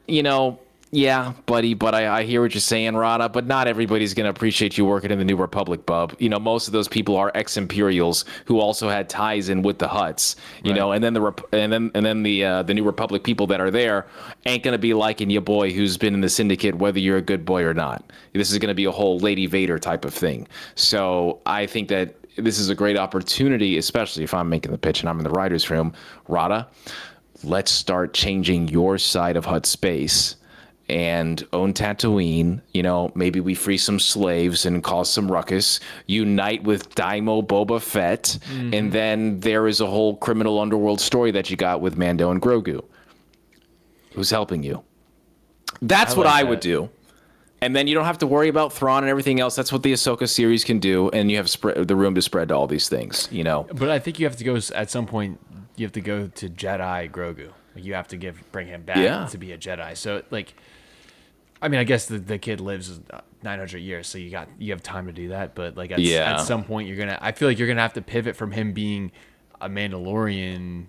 yeah, buddy. But I hear what you're saying, Rada. But not everybody's gonna appreciate you working in the New Republic, bub. Most of those people are ex-Imperials who also had ties in with the Hutts. And then the New Republic people that are there ain't gonna be liking your boy who's been in the Syndicate, whether you're a good boy or not. This is gonna be a whole Lady Vader type of thing. So I think that this is a great opportunity, especially if I'm making the pitch and I'm in the writers' room. Rada, let's start changing your side of Hutt space and own Tatooine. Maybe we free some slaves and cause some ruckus, unite with Daimo Boba Fett, and then there is a whole criminal underworld story that you got with Mando and Grogu. Who's helping you? That's what I would do. And then you don't have to worry about Thrawn and everything else. That's what the Ahsoka series can do, and you have the room to spread to all these things, But I think you have to go at some point. You have to go to Jedi Grogu. Like you have to bring him back to be a Jedi. So I mean, I guess the kid lives 900 years, so you have time to do that. But at some point, I feel like you're gonna have to pivot from him being a Mandalorian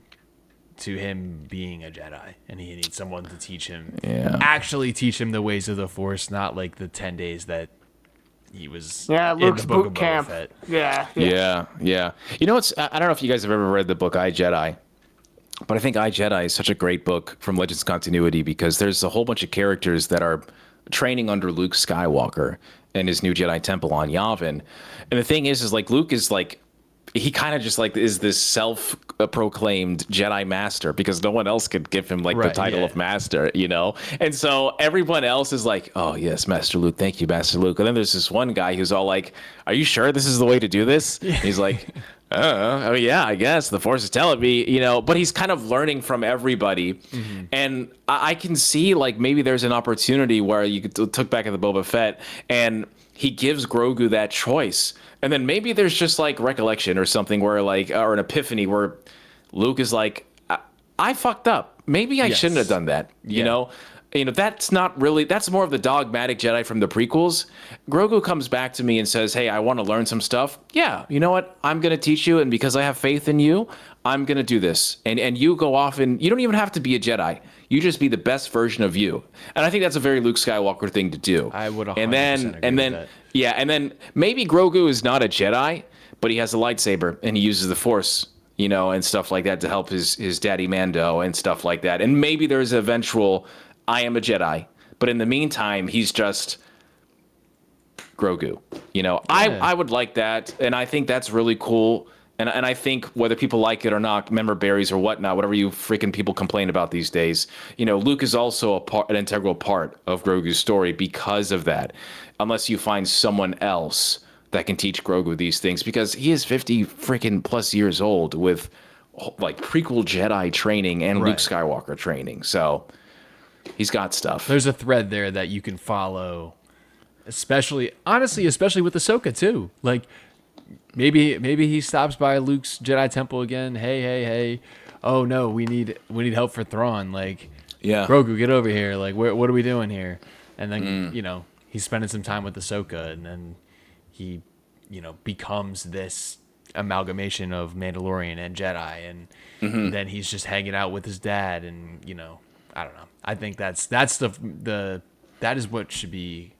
to him being a Jedi, and he needs someone to teach him, actually teach him the ways of the Force, not like the 10 days that he was Luke's in the book boot of camp. Boba Fett. Yeah. I don't know if you guys have ever read the book I, Jedi, but I think I, Jedi is such a great book from Legends Continuity, because there's a whole bunch of characters that are training under Luke Skywalker and his new Jedi Temple on Yavin. And the thing is like Luke is like he kind of just like is this self-proclaimed Jedi master because no one else could give him like the Right, title yeah. of master, you know? And so everyone else is like, oh yes, Master Luke, thank you, Master Luke. And then there's this one guy who's all like, are you sure this is the way to do this? And he's like, oh yeah, I guess the Force is telling me, you know, but he's kind of learning from everybody. And I can see like maybe there's an opportunity where you could took back at the Boba Fett and he gives Grogu that choice. And then maybe there's just like recollection or something where like, or an epiphany where Luke is like, I fucked up. Maybe I shouldn't have done that. You know, that's not really, that's more of the dogmatic Jedi from the prequels. Grogu comes back to me and says, hey, I want to learn some stuff. Yeah. You know what? I'm going to teach you. And because I have faith in you, I'm going to do this. And you go off and you don't even have to be a Jedi. You just be the best version of you. And I think that's a very Luke Skywalker thing to do. I would 100% and then agree with that. Yeah, and then maybe Grogu is not a Jedi, but he has a lightsaber and he uses the Force, you know, and stuff like that to help his daddy Mando and stuff like that. And maybe there's an eventual, I am a Jedi, but in the meantime, he's just Grogu. You know, Yeah. I would like that, and I think that's really cool. And I think whether people like it or not, member berries or whatnot, whatever you freaking people complain about these days, you know, Luke is also an integral part of Grogu's story because of that. Unless you find someone else that can teach Grogu these things, because he is 50 freaking plus years old with like prequel Jedi training and Luke Right. Skywalker training. So he's got stuff. There's a thread there that you can follow, especially with Ahsoka too. Like maybe he stops by Luke's Jedi temple again. Hey. Oh no, we need help for Thrawn. Like, Yeah. Grogu, get over here. Like, what are we doing here? And then you know, he's spending some time with Ahsoka, and then he, you know, becomes this amalgamation of Mandalorian and Jedi, and then he's just hanging out with his dad, and you know, I don't know. I think that's the that is what should be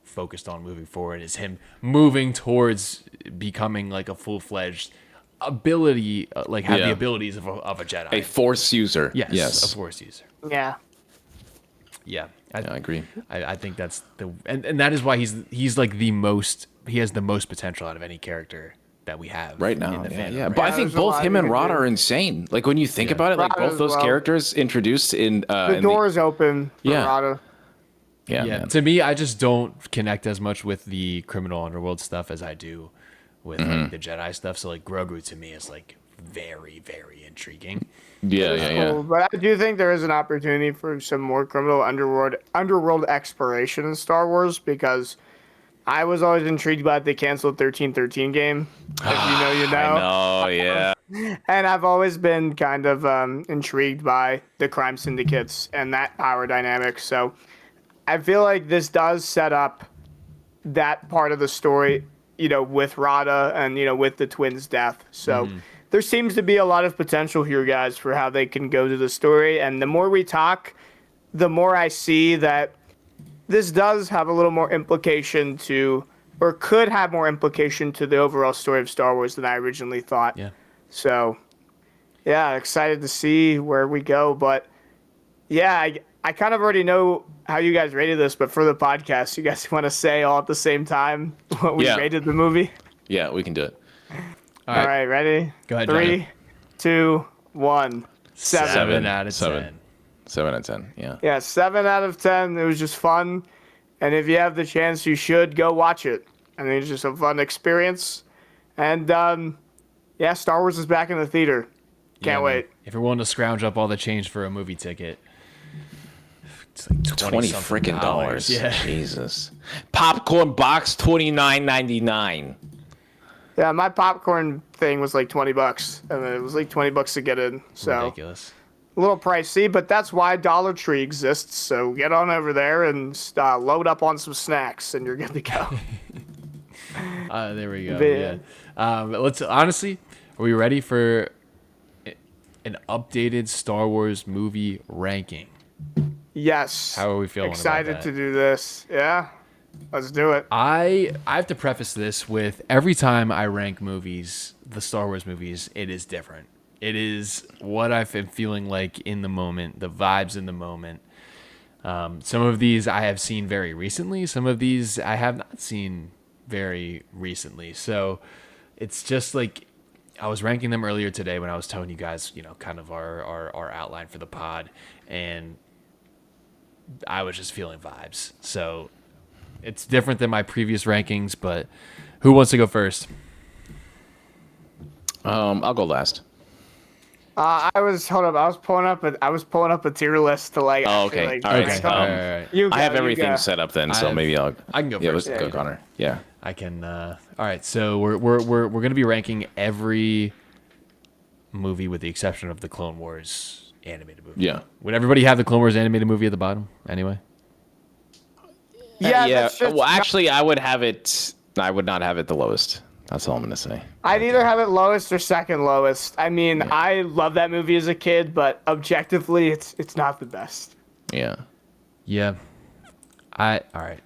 focused on moving forward, is him moving towards becoming like a full-fledged ability, like have the abilities of a Jedi, A Force user. yes, a Force user. Yeah. Yeah, I agree. I think that's and that is why he's like he has the most potential out of any character that we have Right now, in the fandom. yeah. right But I now. think There's a both lot him you and can Rod do. are insane. Like when you think about it, like Rada both those as well. characters introduced in The door is open for Yeah. Rada. yeah, Yeah, man. to me, I just don't connect as much with the criminal underworld stuff as I do with like the Jedi stuff. So like Grogu to me is like very, very intriguing. Yeah. Cool, but I do think there is an opportunity for some more criminal underworld exploration in Star Wars, because I was always intrigued by the canceled 1313 game. If you know, you know. I know, yeah. And I've always been kind of intrigued by the crime syndicates and that power dynamic. So I feel like this does set up that part of the story, you know, with Rada and, you know, with the twins' death. So there seems to be a lot of potential here, guys, for how they can go to the story. And the more we talk, the more I see that this does have a little more implication to, or could have more implication to the overall story of Star Wars than I originally thought. Yeah. So, yeah, excited to see where we go. But, yeah, I kind of already know how you guys rated this, but for the podcast, you guys want to say all at the same time what we rated the movie? Yeah, we can do it. All All right, right, ready? go ahead, 3, 2, 1. 7. 7 out of 7. 10. 7 out of 10, yeah. Yeah, 7 out of 10. It was just fun. And if you have the chance, you should go watch it. I mean, it's just a fun experience. And, yeah, Star Wars is back in the theater. Can't wait. If you're willing to scrounge up all the change for a movie ticket, it's like 20 something freaking dollars. Yeah. Jesus. Popcorn box $29.99. Yeah, my popcorn thing was like $20, and it was like $20 to get in. So Ridiculous. a little pricey, but that's why Dollar Tree exists. So get on over there and load up on some snacks, and you're good to go. There we go. Man. Yeah. Let's honestly, are we ready for an updated Star Wars movie ranking? Yes. How are we feeling about Excited that? to do this. Yeah, let's do it. I have to preface this with every time I rank movies, the Star Wars movies, it is different. It is what I've been feeling like in the moment, the vibes in the moment. Some of these I have seen very recently. Some of these I have not seen very recently. So it's just like I was ranking them earlier today when I was telling you guys, kind of our outline for the pod, and I was just feeling vibes. So it's different than my previous rankings, but who wants to go first? I'll go last. I was pulling up a tier list to like. Oh, actually, okay. like, All right. rank All them. right. You go, I have you everything go. set up then, so maybe I'll. I can go Yeah, first. let's go, Connor. Yeah. I can. All right, so we're gonna be ranking every movie with the exception of the Clone Wars animated movie. Yeah. Would everybody have the Clone Wars animated movie at the bottom anyway? Yeah, Yeah. that's just Well, actually, I would have it. I would not have it the lowest. That's all I'm gonna say. I'd either have it lowest or second lowest. I mean, I love that movie as a kid, but objectively, it's not the best. Yeah. Yeah. All right.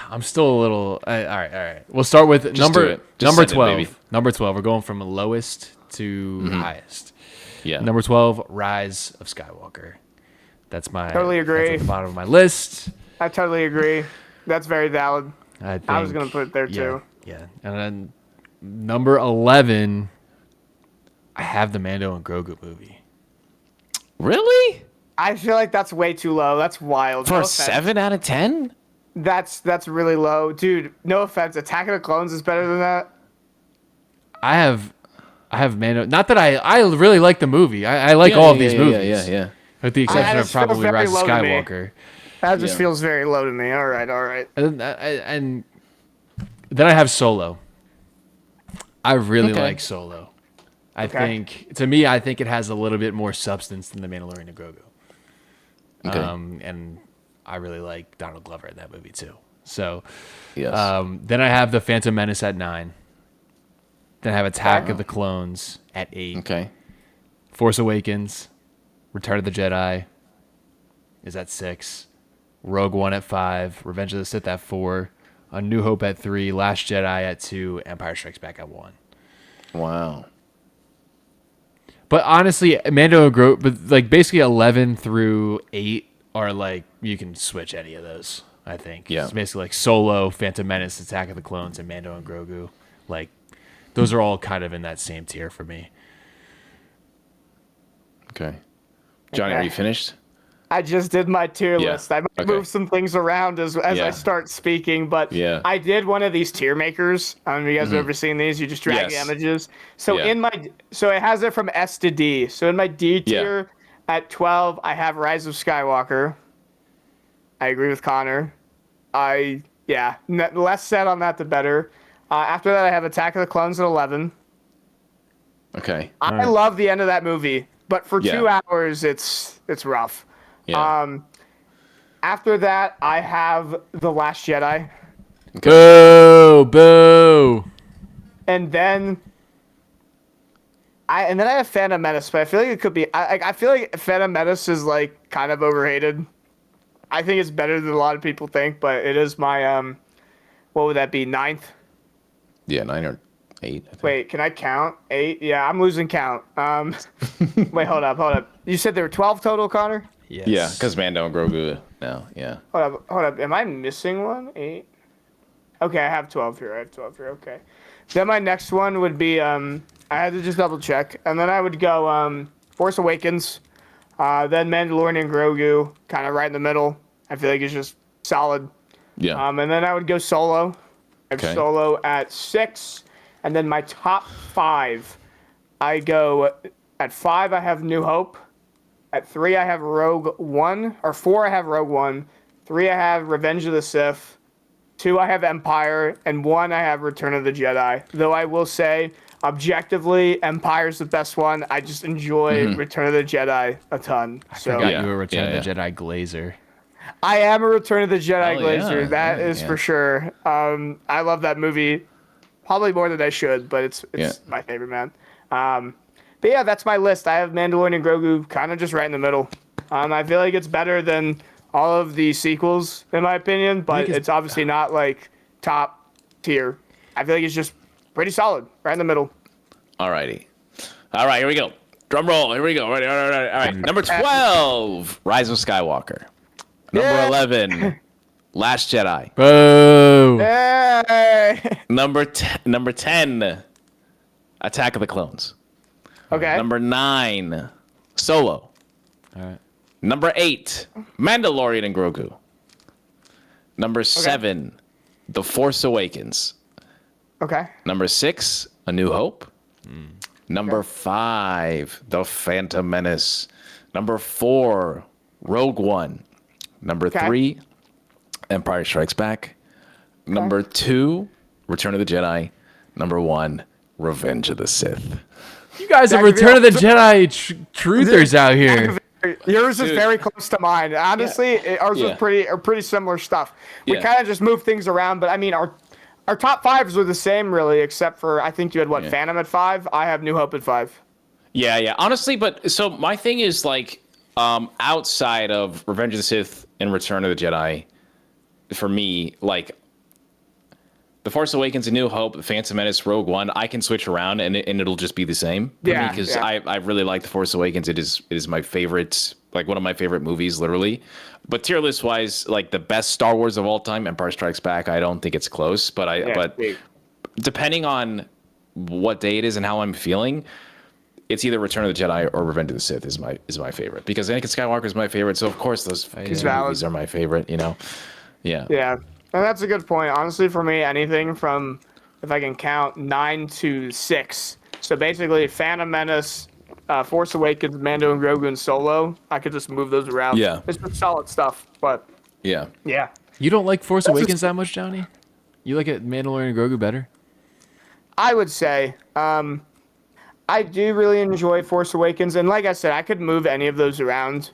I'm still a little. All right. We'll start with do number it. Just number send it, 12. baby. Number 12. We're going from lowest to highest. Yeah. Number 12, Rise of Skywalker. That's my. Totally agree. That's at the bottom of my list. I totally agree. That's very valid. I was gonna put it there, too. Yeah. And then number 11, I have the Mando and Grogu movie. Really? I feel like that's way too low. That's wild. For No a offense. 7 out of 10? That's really low, dude. No offense. Attack of the Clones is better than that. I have Mando. Not that I really like the movie. I like all of these movies. Yeah. With the exception of just feels probably very Rise of low to me. Skywalker. That just Yeah. feels very low to me. All right. And then I have Solo. I really Okay. like Solo. I Okay. think it has a little bit more substance than the Mandalorian and Grogu. Okay. And I really like Donald Glover in that movie too. So, Yes. then I have the Phantom Menace at 9. Then I have Attack of the Clones at 8. Okay. Force Awakens, Return of the Jedi is at 6. Rogue One at 5. Revenge of the Sith at 4. A New Hope at 3. Last Jedi at 2. Empire Strikes Back at 1. Wow. But honestly, Mando and Grogu, but like basically 11 through 8 are like, you can switch any of those, I think. Yeah. It's basically like Solo, Phantom Menace, Attack of the Clones, and Mando and Grogu. Like, those are all kind of in that same tier for me. Okay. Johnny, Okay. are you finished? I just did my tier Yeah. list. I might Okay. move some things around as Yeah. I start speaking, but Yeah. I did one of these tier makers. You guys have ever seen these? You just drag Yes. images. So Yeah. so it has it from S to D. So in my D tier at 12, I have Rise of Skywalker. I agree with Connor. Less said on that, the better. After that, I have Attack of the Clones at 11. Okay. I love the end of that movie, but for Yeah. 2 hours, it's rough. Yeah. After that, I have The Last Jedi, Boo! and then I have Phantom Menace, but I feel like it could be. I feel like Phantom Menace is like kind of overrated. I think it's better than a lot of people think, but it is my what would that be, 9th? Yeah, 9 or 8. I think. Wait, can I count? 8? Yeah, I'm losing count. Wait, hold up. You said there were 12 total, Connor? Yes. Yeah, because Mando and Grogu now. Yeah. Hold up. Am I missing one? 8? Okay, I have 12 here. Okay. Then my next one would be, I had to just double check. And then I would go Force Awakens. Then Mandalorian and Grogu, kind of right in the middle. I feel like it's just solid. Yeah. And then I would go Solo. I have Okay. Solo at 6. And then my top 5, I go at 5, I have New Hope. At 3, I have Rogue One. Or 4, I have Rogue One. 3, I have Revenge of the Sith. 2, I have Empire. And 1, I have Return of the Jedi. Though I will say, objectively, Empire's the best one. I just enjoy Return of the Jedi a ton. So Forgot Yeah. you were Return Yeah, of the Jedi Glazer. I am a Return of the Jedi Oh, glazer. yeah. That Yeah, is yeah. for sure. I love that movie, probably more than I should, but it's my favorite, man. But yeah, that's my list. I have Mandalorian and Grogu kind of just right in the middle. I feel like it's better than all of the sequels, in my opinion, but it's obviously not like top tier. I feel like it's just pretty solid, right in the middle. Alrighty. All right, here we go. Drum roll. Here we go. All right. Number 12, Rise of Skywalker. Number Yeah. 11, Last Jedi. Boo! Hey! Number 10, Attack of the Clones. Okay. Number 9, Solo. All right. Number 8, Mandalorian and Grogu. Number 7, The Force Awakens. Okay. Number 6, A New Hope. Number 5, The Phantom Menace. Number 4, Rogue One. Number 3, Empire Strikes Back. Number 2, Return of the Jedi. Number 1, Revenge of the Sith. You guys are Return of the Jedi truthers out here. Yours is very close to mine. Honestly, ours was pretty similar stuff. We kind of just moved things around, but I mean, our top 5s were the same, really, except for I think you had Phantom at 5. I have New Hope at 5. Yeah. Honestly, but so my thing is like, outside of Revenge of the Sith and Return of the Jedi, for me, like The Force Awakens, A New Hope, The Phantom Menace, Rogue One, I can switch around and it'll just be the same for me because I really like The Force Awakens. It is my favorite, like one of my favorite movies, literally. But tier list wise, like the best Star Wars of all time, Empire Strikes Back. I don't think it's close, but depending on what day it is and how I'm feeling, it's either Return of the Jedi or Revenge of the Sith is my favorite because Anakin Skywalker is my favorite. So of course those movies are my favorite. You know, Yeah. And that's a good point. Honestly, for me, anything from, if I can count, 9 to 6. So basically, Phantom Menace, Force Awakens, Mando and Grogu, and Solo. I could just move those around. Yeah. It's just solid stuff, but Yeah. You don't like Force Awakens that much, Johnny? You like it Mandalorian and Grogu better? I would say I do really enjoy Force Awakens, and like I said, I could move any of those around.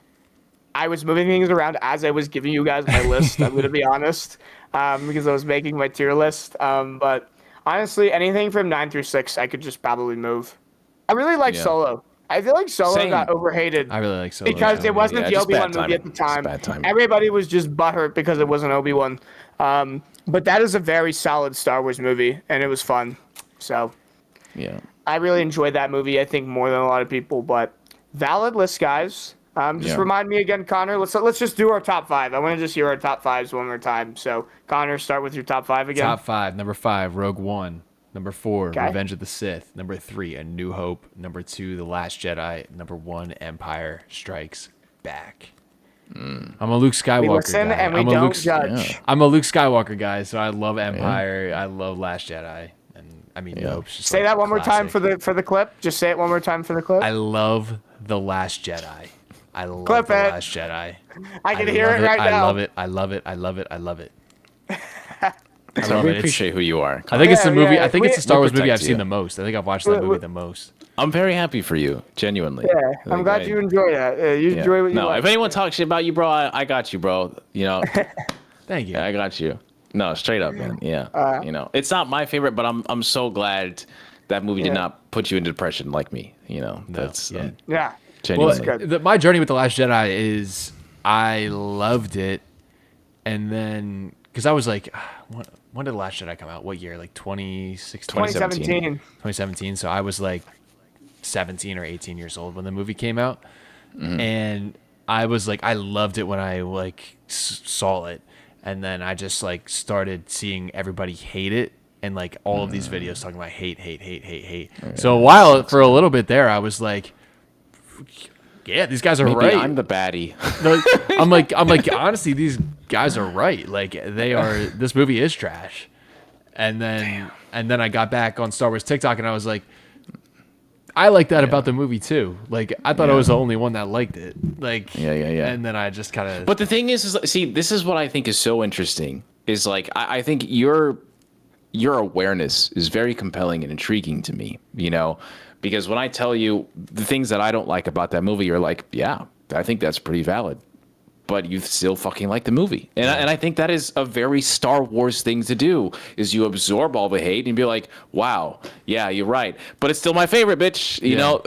I was moving things around as I was giving you guys my list. I'm going to be honest, because I was making my tier list. But honestly, anything from 9 through 6, I could just probably move. I really like Solo. I feel like Solo got overhated. I really like Solo because it wasn't the Obi-Wan movie at the time. Everybody was just butthurt because it wasn't Obi-Wan. But that is a very solid Star Wars movie, and it was fun. So I really enjoyed that movie. I think more than a lot of people. But valid list, guys. Just remind me again, Connor. Let's just do our top 5. I want to just hear our top 5s one more time. So, Connor, start with your top 5 again. Top 5. Number 5, Rogue One. Number 4, Revenge of the Sith. Number 3, A New Hope. Number 2, The Last Jedi. Number 1, Empire Strikes Back. I'm a Luke Skywalker We listen guy. and we don't judge. I'm a Luke Skywalker guy, so I love Empire. I love Last Jedi. And I mean, New Hope's just say like that one more time classic. for the clip. Just say it one more time for the clip. I love The Last Jedi. I love Clip The it. Last Jedi. I can hear it right now. I love it. I love it. I love it. I love it. So we appreciate who you are. I think it's the movie. yeah, I think it's the Star Wars movie I've protect seen you. the most. I think I've watched that movie the most. I'm very happy for you, genuinely. Yeah, I'm glad you enjoy that. You enjoy what you No, like. if anyone talks shit about you, bro, I got you, bro. You know, Thank you. I got you. No, straight up, man. Yeah. You know, it's not my favorite, but I'm so glad that movie did not put you into depression like me. You know, that's Yeah. genuinely. My journey with The Last Jedi is I loved it, and then because I was like, when did The Last Jedi come out? What year? Like 2016? 2017. 2017. So I was like 17 or 18 years old when the movie came out, and I was like, I loved it when I like saw it, and then I just like started seeing everybody hate it. And like all of these videos talking about hate. So for a little bit there, I was like, yeah, these guys are Maybe right. I'm the baddie. I'm like, honestly, these guys are right. Like they are. This movie is trash. And then I got back on Star Wars TikTok, and I was like, I like that about the movie too. Like I thought I was the only one that liked it. Like Yeah. And then I just kind of. But the thing is, see, this is what I think is so interesting. Is like I think your awareness is very compelling and intriguing to me. You know, because when I tell you the things that I don't like about that movie, you're like, yeah, I think that's pretty valid. But you still fucking like the movie. And I think that is a very Star Wars thing to do, is you absorb all the hate and be like, wow, yeah, you're right. But it's still my favorite, bitch. You know?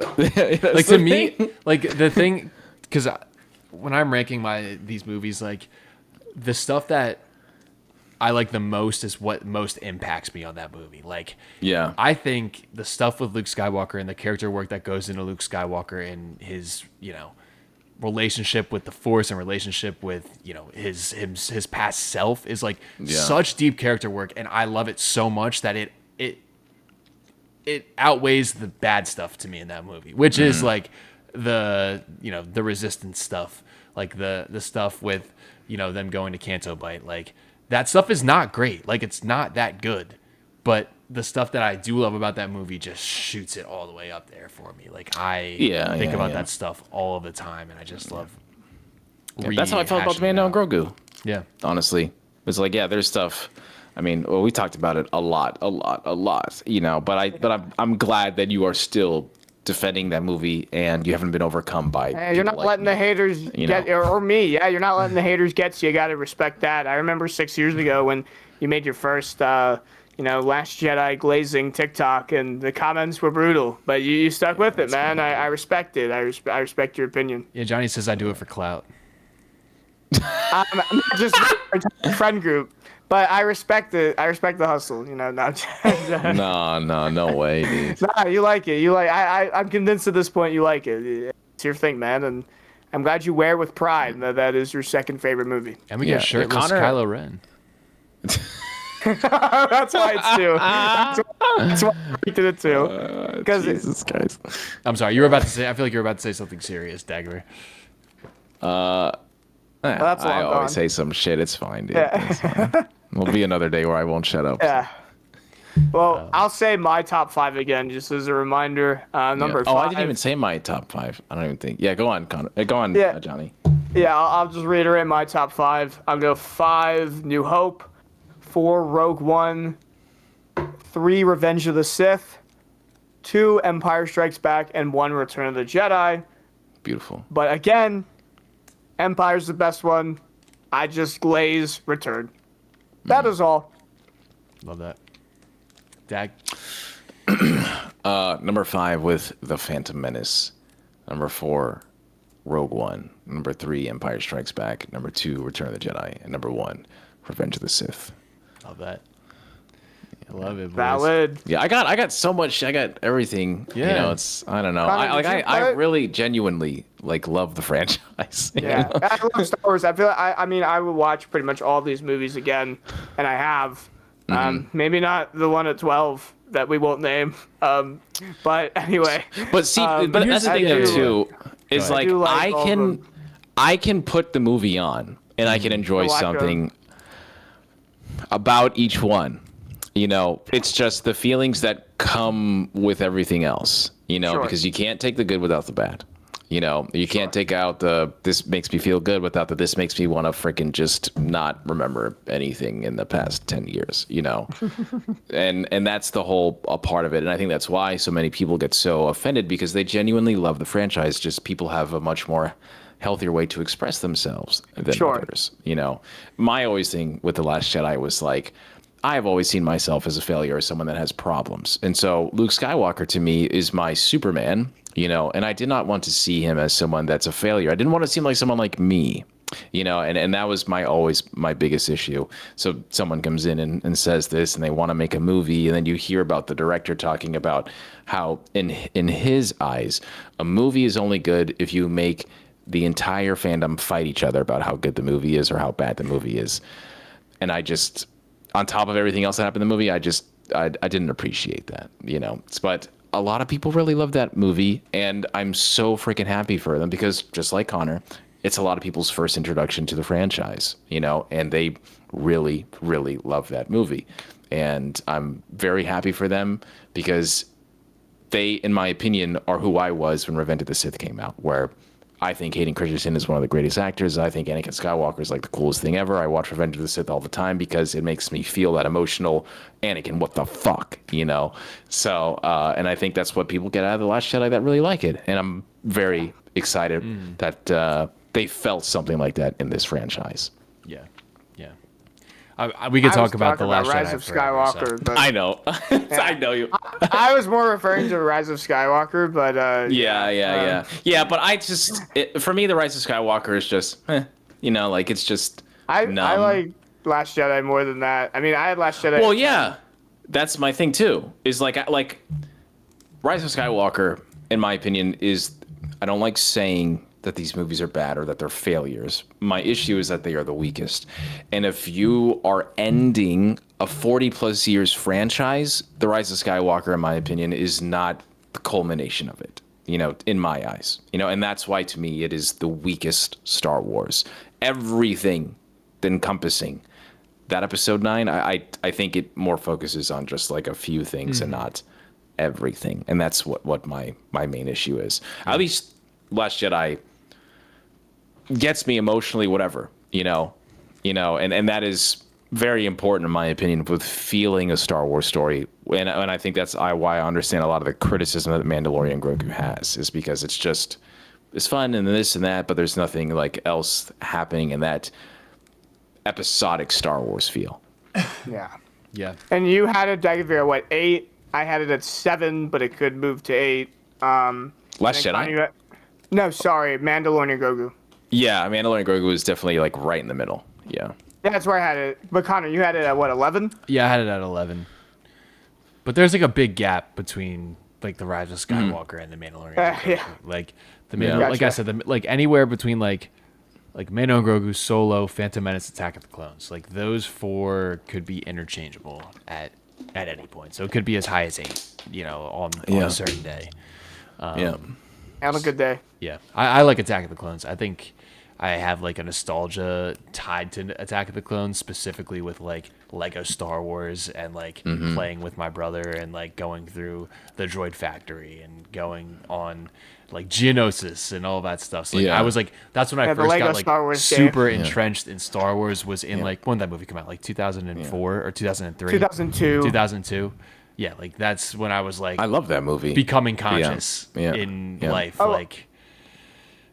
Like to me, like the thing, because when I'm ranking these movies, like the stuff that I like the most is what most impacts me on that movie. Like, I think the stuff with Luke Skywalker and the character work that goes into Luke Skywalker and his, relationship with the Force and relationship with, his past self is like such deep character work, and I love it so much that it outweighs the bad stuff to me in that movie, which is like the resistance stuff, like the stuff with them going to Canto Bight. Like that stuff is not great. Like it's not that good, but the stuff that I do love about that movie just shoots it all the way up there for me. Like I think about that stuff all of the time, and I just love. That's how I felt about the Mandalorian and Grogu. Yeah, honestly, it's like there's stuff. I mean, we talked about it a lot, but I'm glad that you are still defending that movie and you haven't been overcome by. Hey, you're not letting the haters get, or me. Yeah, you're not letting the haters get you. You got to respect that. I remember 6 years ago when you made your first, Last Jedi glazing TikTok, and the comments were brutal, but you stuck with it, man. I respect it. I respect your opinion. Yeah, Johnny says I do it for clout. I'm not just a friend group. But I respect it. I respect the hustle. No, no way, dude. Nah, you like it. I'm convinced at this point you like it. It's your thing, man, and I'm glad you wear it with pride. That is your second favorite movie. And we get shirtless Kylo Ren. That's why it's two. That's why I did it too. Because Jesus Christ. I'm sorry. You were about to say. I feel like you were about to say something serious, Dagovere. that's I always gone. say some shit. It's fine, dude. It's fine. There'll be another day where I won't shut up. Yeah. Well, I'll say my top 5 again, just as a reminder. Number 5. Oh, I didn't even say my top 5. I don't even think. Yeah, go on, Connor. Go on, Johnny. Yeah, I'll just reiterate my top 5. I'll go 5, New Hope, 4, Rogue One, 3, Revenge of the Sith, 2, Empire Strikes Back, and 1, Return of the Jedi. Beautiful. But again, Empire's the best one. I just glaze Return. That is all. Love that. Dag. Number 5 with The Phantom Menace. Number 4, Rogue One. Number 3, Empire Strikes Back. Number 2, Return of the Jedi. And number 1, Revenge of the Sith. Love that. I love it, boys. Valid. Yeah, I got so much. I got everything. Yeah. It's I don't know. Connor, I really genuinely love the franchise. Yeah, I love Star Wars. I feel like, I would watch pretty much all these movies again, and I have. Maybe not the one at 12 that we won't name. But anyway. But see, but that's the thing though too. Is like I can put the movie on and I can enjoy something about each one. It's just the feelings that come with everything else. Because you can't take the good without the bad. You can't take out the this makes me feel good without the this makes me want to freaking just not remember anything in the past 10 years, and that's the whole part of it. And I think that's why so many people get so offended, because they genuinely love the franchise. Just people have a much more healthier way to express themselves than others. My always thing with The Last Jedi was like, I've always seen myself as a failure, as someone that has problems. And so Luke Skywalker to me is my Superman, and I did not want to see him as someone that's a failure. I didn't want to seem like someone like me, and that was my biggest issue. So someone comes in and says this, and they want to make a movie, and then you hear about the director talking about how in his eyes, a movie is only good if you make the entire fandom fight each other about how good the movie is or how bad the movie is. And I just, on top of everything else that happened in the movie, I didn't appreciate that, But a lot of people really love that movie, and I'm so freaking happy for them, because just like Connor, it's a lot of people's first introduction to the franchise, and they really, really love that movie. And I'm very happy for them, because they, in my opinion, are who I was when Revenge of the Sith came out, where I think Hayden Christensen is one of the greatest actors. I think Anakin Skywalker is like the coolest thing ever. I watch Revenge of the Sith all the time because it makes me feel that emotional Anakin, what the fuck, So, and I think that's what people get out of The Last Jedi that really like it. And I'm very excited that they felt something like that in this franchise. Yeah. We could talk about The Last Rise Jedi of forever, Skywalker. so. But I know. I know you. I was more referring to Rise of Skywalker, but Yeah, but I just, for me, The Rise of Skywalker is just, like it's just I numb. like Last Jedi more than that. I mean, I had Last Jedi. Well, yeah, that's my thing too. Is like Rise of Skywalker, in my opinion, is, I don't like saying that these movies are bad or that they're failures. My issue is that they are the weakest. And if you are ending a 40 plus years franchise, The Rise of Skywalker, in my opinion, is not the culmination of it, in my eyes, and that's why to me it is the weakest Star Wars. Everything encompassing that episode 9, I think it more focuses on just like a few things and not everything. And that's what my main issue is. At least Last Jedi gets me emotionally, whatever, and that is very important in my opinion with feeling a Star Wars story. And I think that's why I understand a lot of the criticism that Mandalorian and Grogu has, is because it's fun and this and that, but there's nothing like else happening in that episodic Star Wars feel. Yeah. And you had it, Dagovere, at 8? I had it at 7, but it could move to 8. Last Jedi? No, sorry, Mandalorian and Grogu. Yeah, Mandalorian and Grogu was definitely like right in the middle. Yeah. Yeah, that's where I had it. But Connor, you had it at 11? Yeah, I had it at 11. But there's like a big gap between like the Rise of Skywalker and the Mandalorian. Yeah. Like Gotcha. like I said, like anywhere between like Mando and Grogu, Solo, Phantom Menace, Attack of the Clones. Like those 4 could be interchangeable at any point. So it could be as high as 8, on a certain day. On a good day. Yeah, I like Attack of the Clones. I think I have like a nostalgia tied to Attack of the Clones, specifically with like Lego Star Wars and like playing with my brother and like going through the droid factory and going on like Geonosis and all that stuff. So like, I was like, that's when I first got like super entrenched in Star Wars. Was in like, when did that movie come out? Like 2004 or 2003? 2002. Yeah, like that's when I was like, I love that movie. Becoming conscious in life. Oh. Like,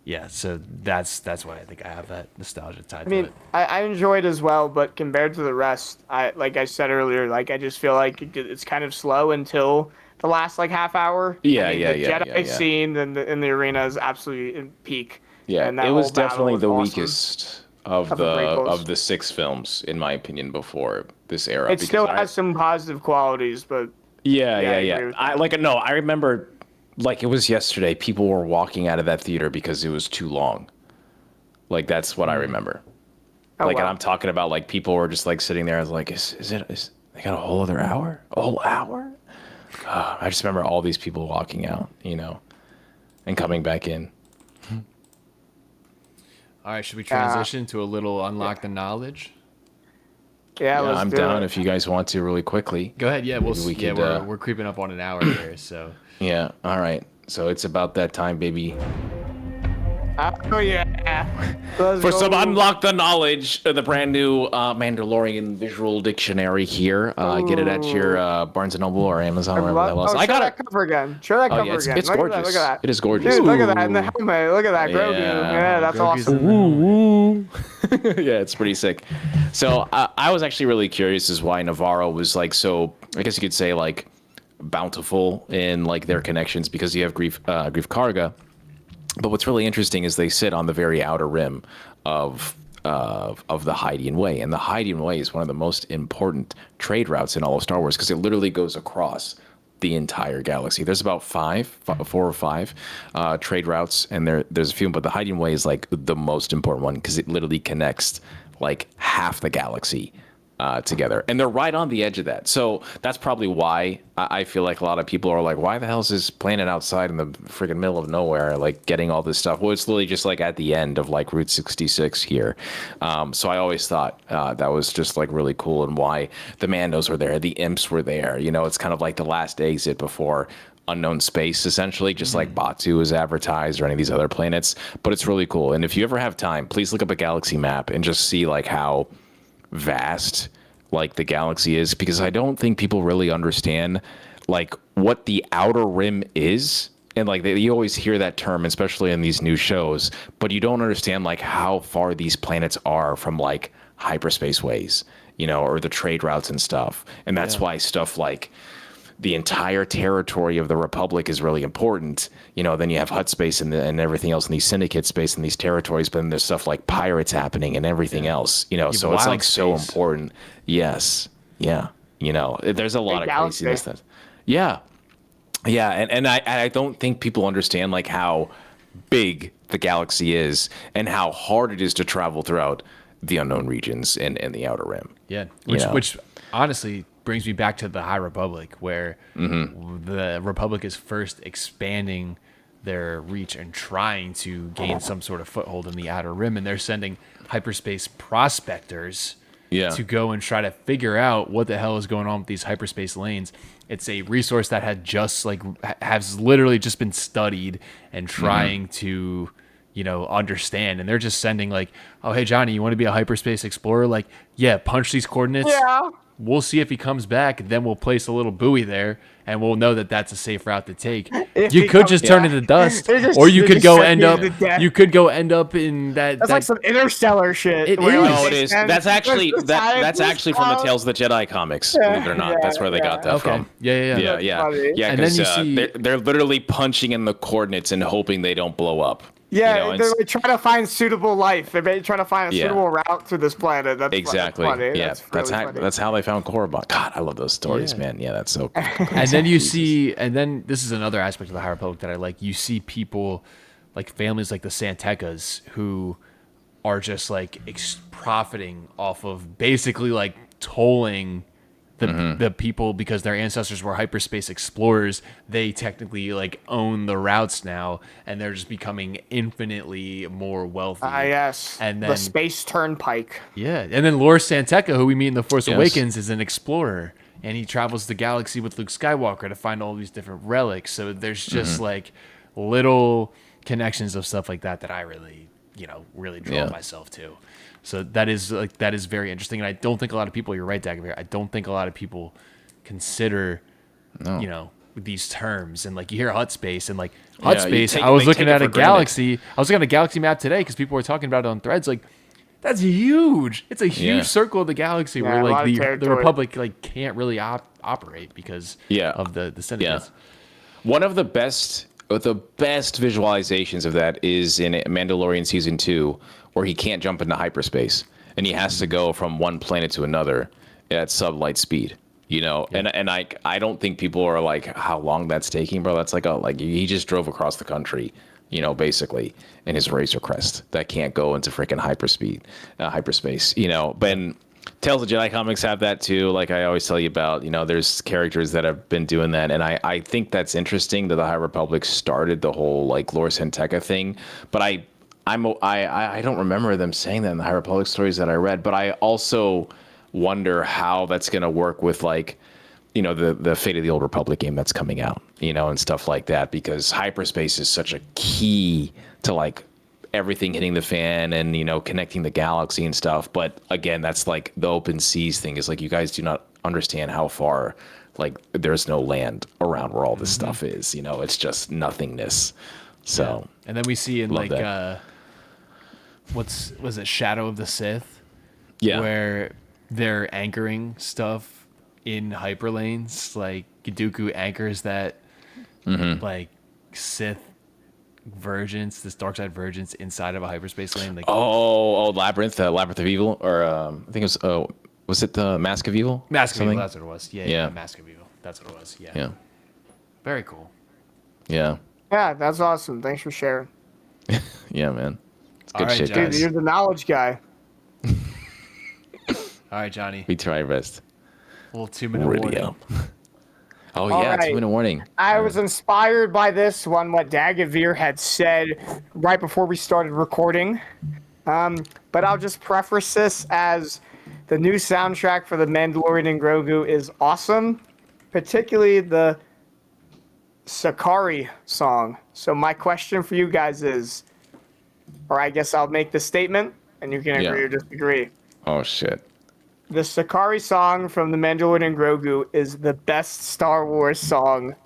yeah, so that's why I think I have that nostalgia tied to it. I enjoy it as well, but compared to the rest, like I said earlier, like I just feel like it's kind of slow until the last like half hour. The Jedi scene in the arena is absolutely in peak. Yeah, and that it was whole battle definitely was the awesome. weakest of the 6 films, in my opinion, before this era. It still has some positive qualities, but yeah. I remember like it was yesterday. People were walking out of that theater because it was too long. Like that's what I remember. And I'm talking about like people were just like sitting there. I was like, is they got a whole other hour? A whole hour? I just remember all these people walking out, and coming back in. All right, should we transition to a little unlock the knowledge? Yeah, I'm down if you guys want to really quickly. Go ahead. Yeah, could, we're creeping up on an hour here, so. Yeah. All right. So it's about that time, baby. Oh yeah. For some unlock the knowledge, the brand new Mandalorian visual dictionary here. Get it at your Barnes and Noble or Amazon or whatever else. I got that cover again. Show that cover again. It's gorgeous. Look at that. It is gorgeous. Dude, look at that in the helmet. Look at that, Grogu. Yeah, that's Grogu's awesome. Yeah, it's pretty sick. So I was actually really curious as why Navarro was like so. I guess you could say like bountiful in like their connections, because you have Grief Karga. But what's really interesting is they sit on the very outer rim of the Hydian Way, and the Hydian Way is one of the most important trade routes in all of Star Wars because it literally goes across the entire galaxy. There's about 4 or 5 trade routes, and there's a few, but the Hydian Way is like the most important one because it literally connects like half the galaxy together, and they're right on the edge of that. So that's probably why I feel like a lot of people are like, why the hell is this planet outside in the freaking middle of nowhere, like getting all this stuff? Well, it's literally just like at the end of like Route 66 here. So I always thought that was just like really cool, and why the Mandos were there, the Imps were there. It's kind of like the last exit before unknown space, essentially, just like Batu is advertised or any of these other planets. But it's really cool. And if you ever have time, please look up a galaxy map and just see like how vast like the galaxy is, because I don't think people really understand like what the outer rim is. And like you always hear that term, especially in these new shows, but you don't understand like how far these planets are from like hyperspace ways, or the trade routes and stuff. And that's why stuff like the entire territory of the Republic is really important. Then you have Hut space and everything else in these syndicate space and these territories, but then there's stuff like pirates happening and everything else, so it's like so important. Yes. Yeah. There's a lot of craziness. Yeah. And I don't think people understand like how big the galaxy is and how hard it is to travel throughout the unknown regions and the outer rim. Yeah. Which honestly brings me back to the High Republic, where the Republic is first expanding their reach and trying to gain some sort of foothold in the Outer Rim, and they're sending hyperspace prospectors to go and try to figure out what the hell is going on with these hyperspace lanes. It's a resource that had just has literally just been studied and trying to, understand. And they're just sending oh, hey, Johnny, you want to be a hyperspace explorer? Yeah, punch these coordinates. Yeah. We'll see if he comes back. Then we'll place a little buoy there, and we'll know that that's a safe route to take. You could just turn into dust, or you could go end up. You could go end up in that. That's like some interstellar shit. It is. No, it is. That's actually from the Tales of the Jedi comics. Believe it or not, that's where they got that from. Yeah. And then you see they're literally punching in the coordinates and hoping they don't blow up. Yeah, they're trying to find suitable life. They're trying to find a suitable route through this planet. That's exactly. Funny. Yeah, that's how they found Korriban. God, I love those stories, man. Yeah, that's so cool. And then you see, and then this is another aspect of the High Republic that I like. You see people, families like the Santecas, who are just profiting off of basically tolling the people because their ancestors were hyperspace explorers. They technically own the routes now, and they're just becoming infinitely more wealthy. Yes. And then the Space Turnpike. Yeah, and then Lor Santeca, who we meet in The Force Awakens, is an explorer, and he travels the galaxy with Luke Skywalker to find all these different relics. So there's just little connections of stuff like that I really, really draw myself to. So that is very interesting, and I don't think a lot of people. You're right, Dagovere. I don't think a lot of people consider, these terms. And you hear hut space and hut space. I was looking at a galaxy. I was looking at a galaxy map today because people were talking about it on Threads. That's huge. It's a huge circle of the galaxy where the Republic can't really operate because of the syndicates. One of the best visualizations of that is in Mandalorian season 2, where he can't jump into hyperspace and he has to go from one planet to another at sublight speed. And I don't think people are how long that's taking, bro. That's he just drove across the country, basically in his Razor Crest that can't go into freaking hyperspace. But Tales of Jedi comics have that too. I always tell you about, there's characters that have been doing that, and I think that's interesting that the High Republic started the whole Lor Santeca thing. But I don't remember them saying that in the High Republic stories that I read. But I also wonder how that's going to work with the Fate of the Old Republic game that's coming out, and stuff like that, because hyperspace is such a key to everything hitting the fan and connecting the galaxy and stuff. But again, that's the open seas thing is you guys do not understand how far there's no land around where all this stuff is. It's just nothingness. So and then we see in was it Shadow of the Sith, where they're anchoring stuff in hyperlanes. Dooku anchors that Sith Vergence, this dark side Vergence inside of a hyperspace lane. Labyrinth of Evil, or I think it was it the Mask of Evil? Mask of Evil, that's what it was. Yeah, Mask of Evil, that's what it was. Yeah. Very cool. Yeah, that's awesome. Thanks for sharing. Yeah, man, it's good right, shit, Johnny. guys. Dude, you're the knowledge guy. All right, Johnny. We try our best. A little 2-minute warning. Oh, yeah, right. 2-minute warning. I was inspired by this one, what Dagovere had said right before we started recording. But I'll just preface this as the new soundtrack for The Mandalorian and Grogu is awesome, particularly the Sakari song. So my question for you guys is, or I guess I'll make the statement, and you can agree or disagree. Oh, shit. The Sakari song from The Mandalorian and Grogu is the best Star Wars song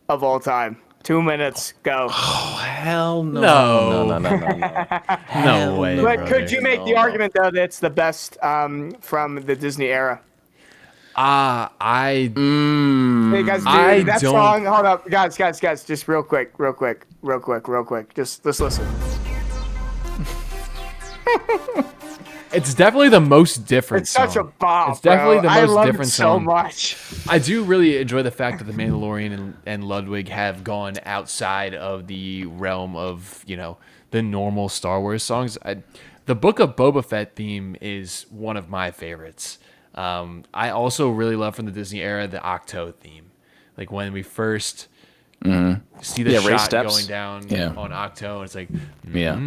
of all time. 2 minutes, go. Oh, hell no. No. No way. But brother. could you make the argument, though, that it's the best from the Disney era? I Hey, guys, dude, I that don't- song, hold up. Guys, just real quick. Just listen. It's definitely the most different It's song. such a bop, It's definitely bro. the I most love different it so song. much. I do really enjoy the fact that the Mandalorian and Ludwig have gone outside of the realm of, the normal Star Wars songs. The Book of Boba Fett theme is one of my favorites. I also really love from the Disney era the Octo theme, like when we first see the Ray shot steps. going down on Octo, and it's like Yeah.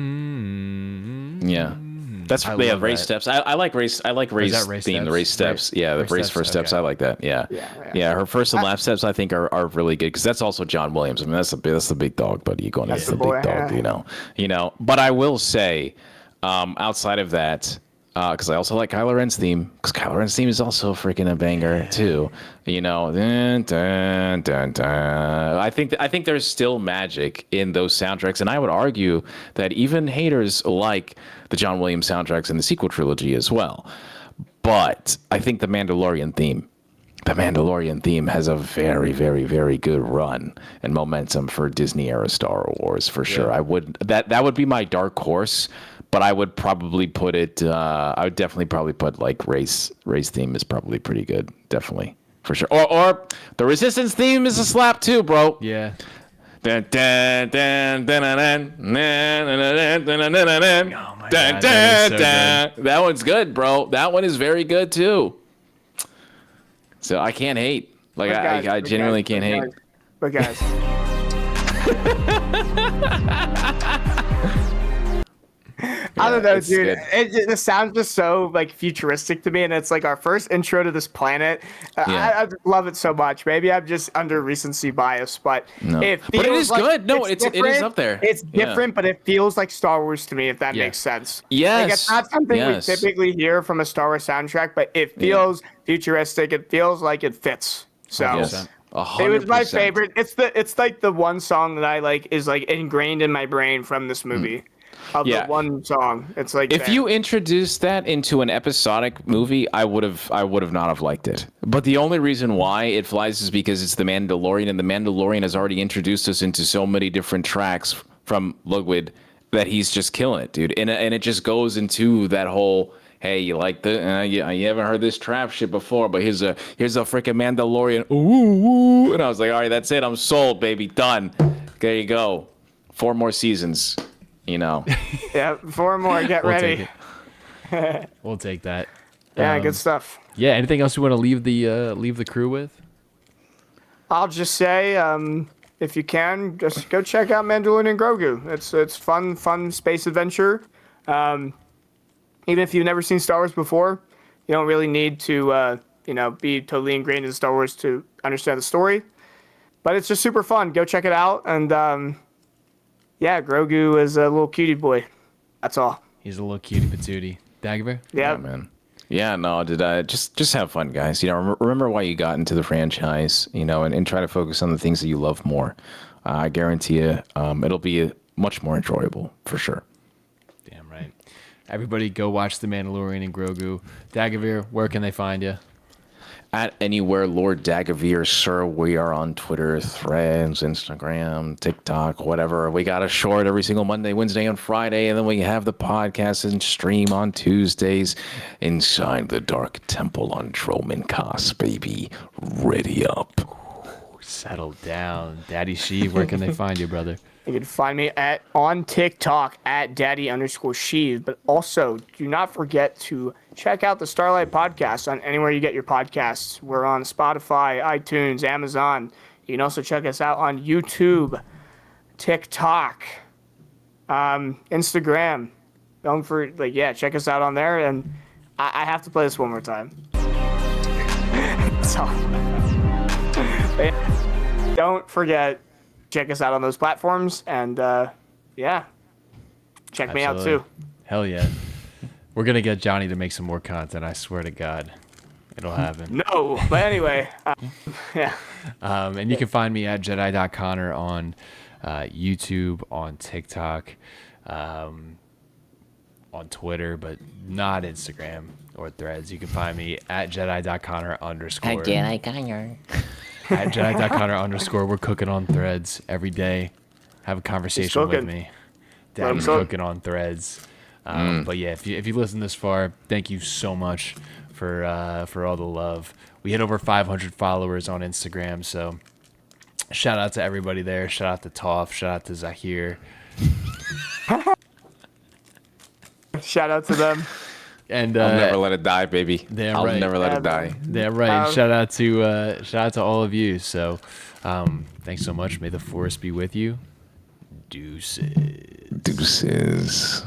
That's I Ray love that. steps. I like Ray's Ray theme, the Ray steps. Yeah, the Ray Ray's steps, first steps. okay. I like that. Yeah. Her first and last steps I think are really good because that's also John Williams. I mean that's the big dog, buddy. You going against the big dog, you know. But I will say, outside of that, because I also like Kylo Ren's theme, because Kylo Ren's theme is also freaking a banger too. You know, dun, dun, dun, dun. I think there's still magic in those soundtracks, and I would argue that even haters like the John Williams soundtracks in the sequel trilogy as well. But I think the Mandalorian theme has a very, very, very good run and momentum for Disney era Star Wars for sure. That would be my dark horse. But I would probably put it. I would definitely probably put like Ray's theme is probably pretty good, definitely for sure. Or the Resistance theme is a slap too, bro. Yeah. Dun, dun, dun, dun, dun, dun, dun, dun, dun, dun, dun. Oh my Dun, God, that is so dun. That one's good, bro. That one is very good too. So I can't hate. Like I genuinely can't hate. But guys. I don't know, dude. It sounds just so like futuristic to me, and it's like our first intro to this planet. I love it so much. Maybe I'm just under recency bias, but it feels but it is like good. No, it is up there. It's different, but it feels like Star Wars to me, if that makes sense. Yes, like, it's not something we typically hear from a Star Wars soundtrack, but it feels futuristic. It feels like it fits. So. 100%. It was my favorite. It's like the one song that I like is like ingrained in my brain from this movie. Of the one song, it's like if you introduced that into an episodic movie, I would have not have liked it. But the only reason why it flies is because it's the Mandalorian, and the Mandalorian has already introduced us into so many different tracks from Ludwig that he's just killing it, dude. And it just goes into that whole. Hey, you like the? You haven't heard this trap shit before, but here's a freaking Mandalorian. Ooh, and I was like, all right, that's it. I'm sold, baby. Done. There you go. 4 more seasons. You know. Yeah, 4 more. Get ready. We'll take that. Yeah, good stuff. Yeah. Anything else you want to leave the crew with? I'll just say, if you can, just go check out Mandalorian and Grogu. It's fun space adventure. Even if you've never seen Star Wars before, you don't really need to be totally ingrained in Star Wars to understand the story. But it's just super fun. Go check it out, and Grogu is a little cutie boy. That's all. He's a little cutie patootie. Dagovere? Yeah, man. Yeah, no, just have fun, guys. You know, remember why you got into the franchise, you know, and try to focus on the things that you love more. I guarantee you, it'll be much more enjoyable for sure. Damn right. Everybody go watch The Mandalorian and Grogu. Dagovere, where can they find you? At anywhere Lord Dagovere, sir. We are on Twitter, Threads, Instagram, TikTok, whatever. We got a short every single Monday, Wednesday, and Friday, and then we have the podcast and stream on Tuesdays inside the Dark Temple on Dromencast, baby. Ready up. Settle down. Daddy Sheev, where can they find you, brother? You can find me on TikTok at daddy_Sheev, but also do not forget to check out the Starlight Podcast on anywhere you get your podcasts. We're on Spotify, iTunes, Amazon. You can also check us out on YouTube, TikTok, Instagram. Check us out on there. And I have to play this one more time. So, don't forget. Check us out on those platforms, and check me out too. Hell yeah. We're going to get Johnny to make some more content, I swear to God. It'll happen. No, but anyway, yeah. And you can find me at Jedi.Connor on YouTube, on TikTok, on Twitter, but not Instagram or Threads. You can find me at Jedi.Connor_. At Jedi Connor. At Jedi.Connor_. We're cooking on Threads every day. Have a conversation with me. Daddy's cooking on Threads. But yeah, if you listen this far, thank you so much for all the love. We hit over 500 followers on Instagram, so shout out to everybody there. Shout out to Toph. Shout out to Zahir. Shout out to them. And I'll never let it die, baby. Damn I'll right. never let it Yeah, die. Damn right. Shout out to all of you. So, thanks so much. May the force be with you. Deuces. Deuces.